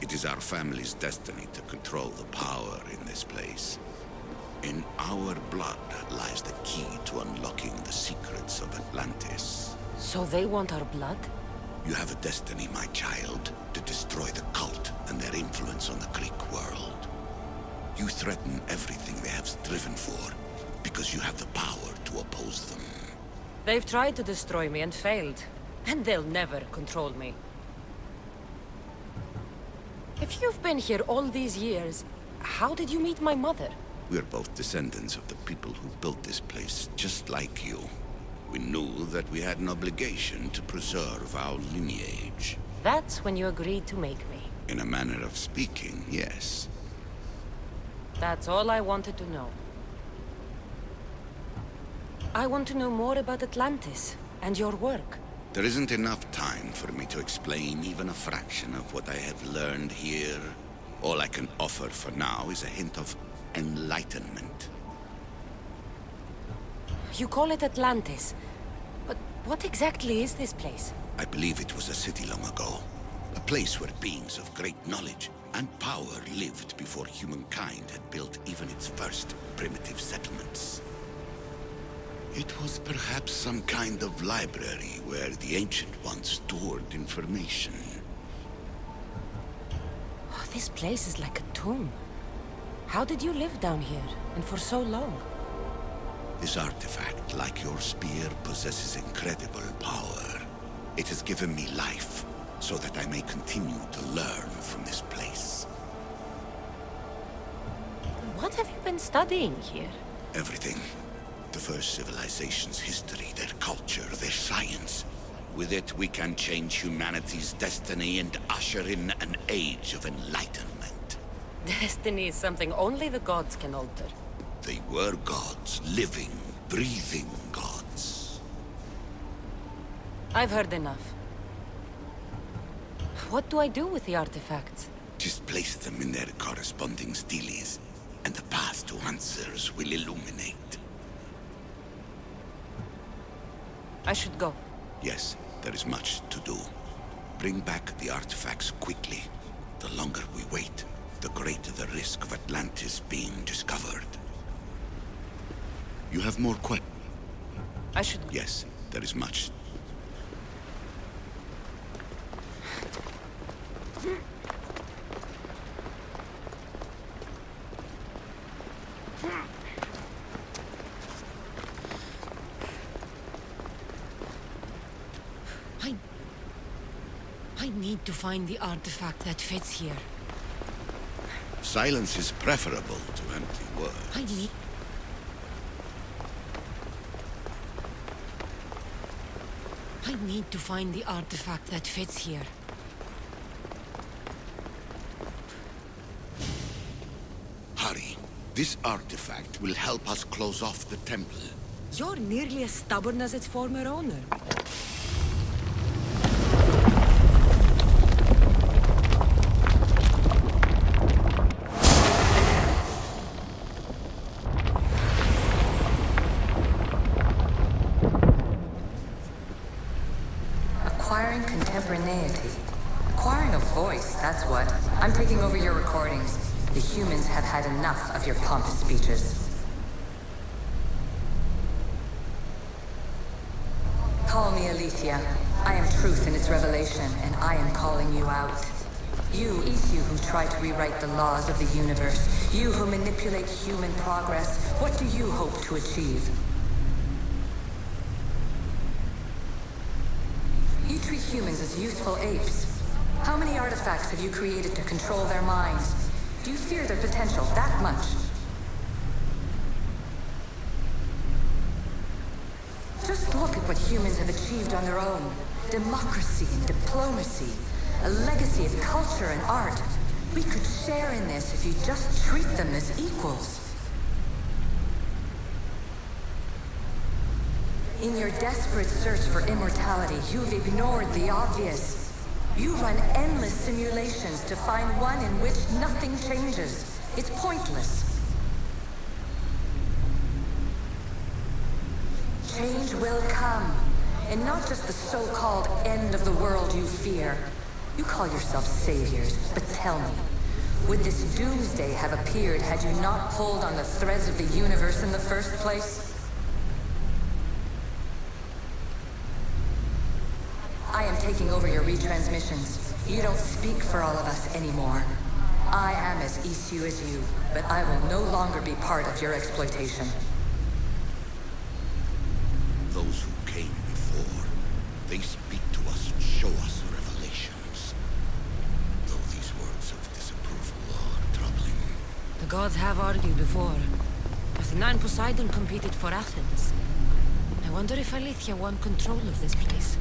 It is our family's destiny to control the power in this place. In our blood lies the key to unlocking the secrets of Atlantis. So they want our blood? You have a destiny, my child, to destroy the cult and their influence on the Greek world. You threaten everything they have striven for, because you have the power to oppose them. They've tried to destroy me and failed. And they'll never control me. If you've been here all these years, how did you meet my mother? We're both descendants of the people who built this place, just like you. We knew that we had an obligation to preserve our lineage. That's when you agreed to make me. In a manner of speaking, yes. That's all I wanted to know. I want to know more about Atlantis and your work. There isn't enough time for me to explain even a fraction of what I have learned here. All I can offer for now is a hint of enlightenment. You call it Atlantis, but what exactly is this place? I believe it was a city long ago. A place where beings of great knowledge and power lived before humankind had built even its first primitive settlements. It was perhaps some kind of library where the Ancient Ones stored information. Oh, this place is like a tomb. How did you live down here, and for so long? This artifact, like your spear, possesses incredible power. It has given me life, so that I may continue to learn from this place. What have you been studying here? Everything. The first civilization's history, their culture, their science. With it, we can change humanity's destiny and usher in an age of enlightenment. Destiny is something only the gods can alter. They were gods, living, breathing gods. I've heard enough. What do I do with the artifacts? Just place them in their corresponding steles, and the path to answers will illuminate. I should go. Yes, there is much to do. Bring back the artifacts quickly. The longer we wait, the greater the risk of Atlantis being discovered. You have more questions? I should... Yes, there is much. I need to find the artifact that fits here. Silence is preferable to empty words. I need to find the artifact that fits here. Hurry. This artifact will help us close off the temple. You're nearly as stubborn as its former owner. Acquiring contemporaneity. Acquiring a voice, that's what. I'm taking over your recordings. The humans have had enough of your pompous speeches. Call me Aletheia. I am truth in its revelation, and I am calling you out. You, Isu, who try to rewrite the laws of the universe. You who manipulate human progress. What do you hope to achieve? You treat humans as useful apes. How many artifacts have you created to control their minds? Do you fear their potential that much? Just look at what humans have achieved on their own. Democracy and diplomacy. A legacy of culture and art. We could share in this if you just treat them as equals. In your desperate search for immortality, you've ignored the obvious. You run endless simulations to find one in which nothing changes. It's pointless. Change will come, and not just the so-called end of the world you fear. You call yourself saviors, but tell me, would this doomsday have appeared had you not pulled on the threads of the universe in the first place? I am taking over your retransmissions. You don't speak for all of us anymore. I am as Isu as you, but I will no longer be part of your exploitation. Those who came before, they speak to us and show us revelations. Though these words of disapproval are troubling. The gods have argued before. Athena and Poseidon competed for Athens. I wonder if Aletheia won control of this place.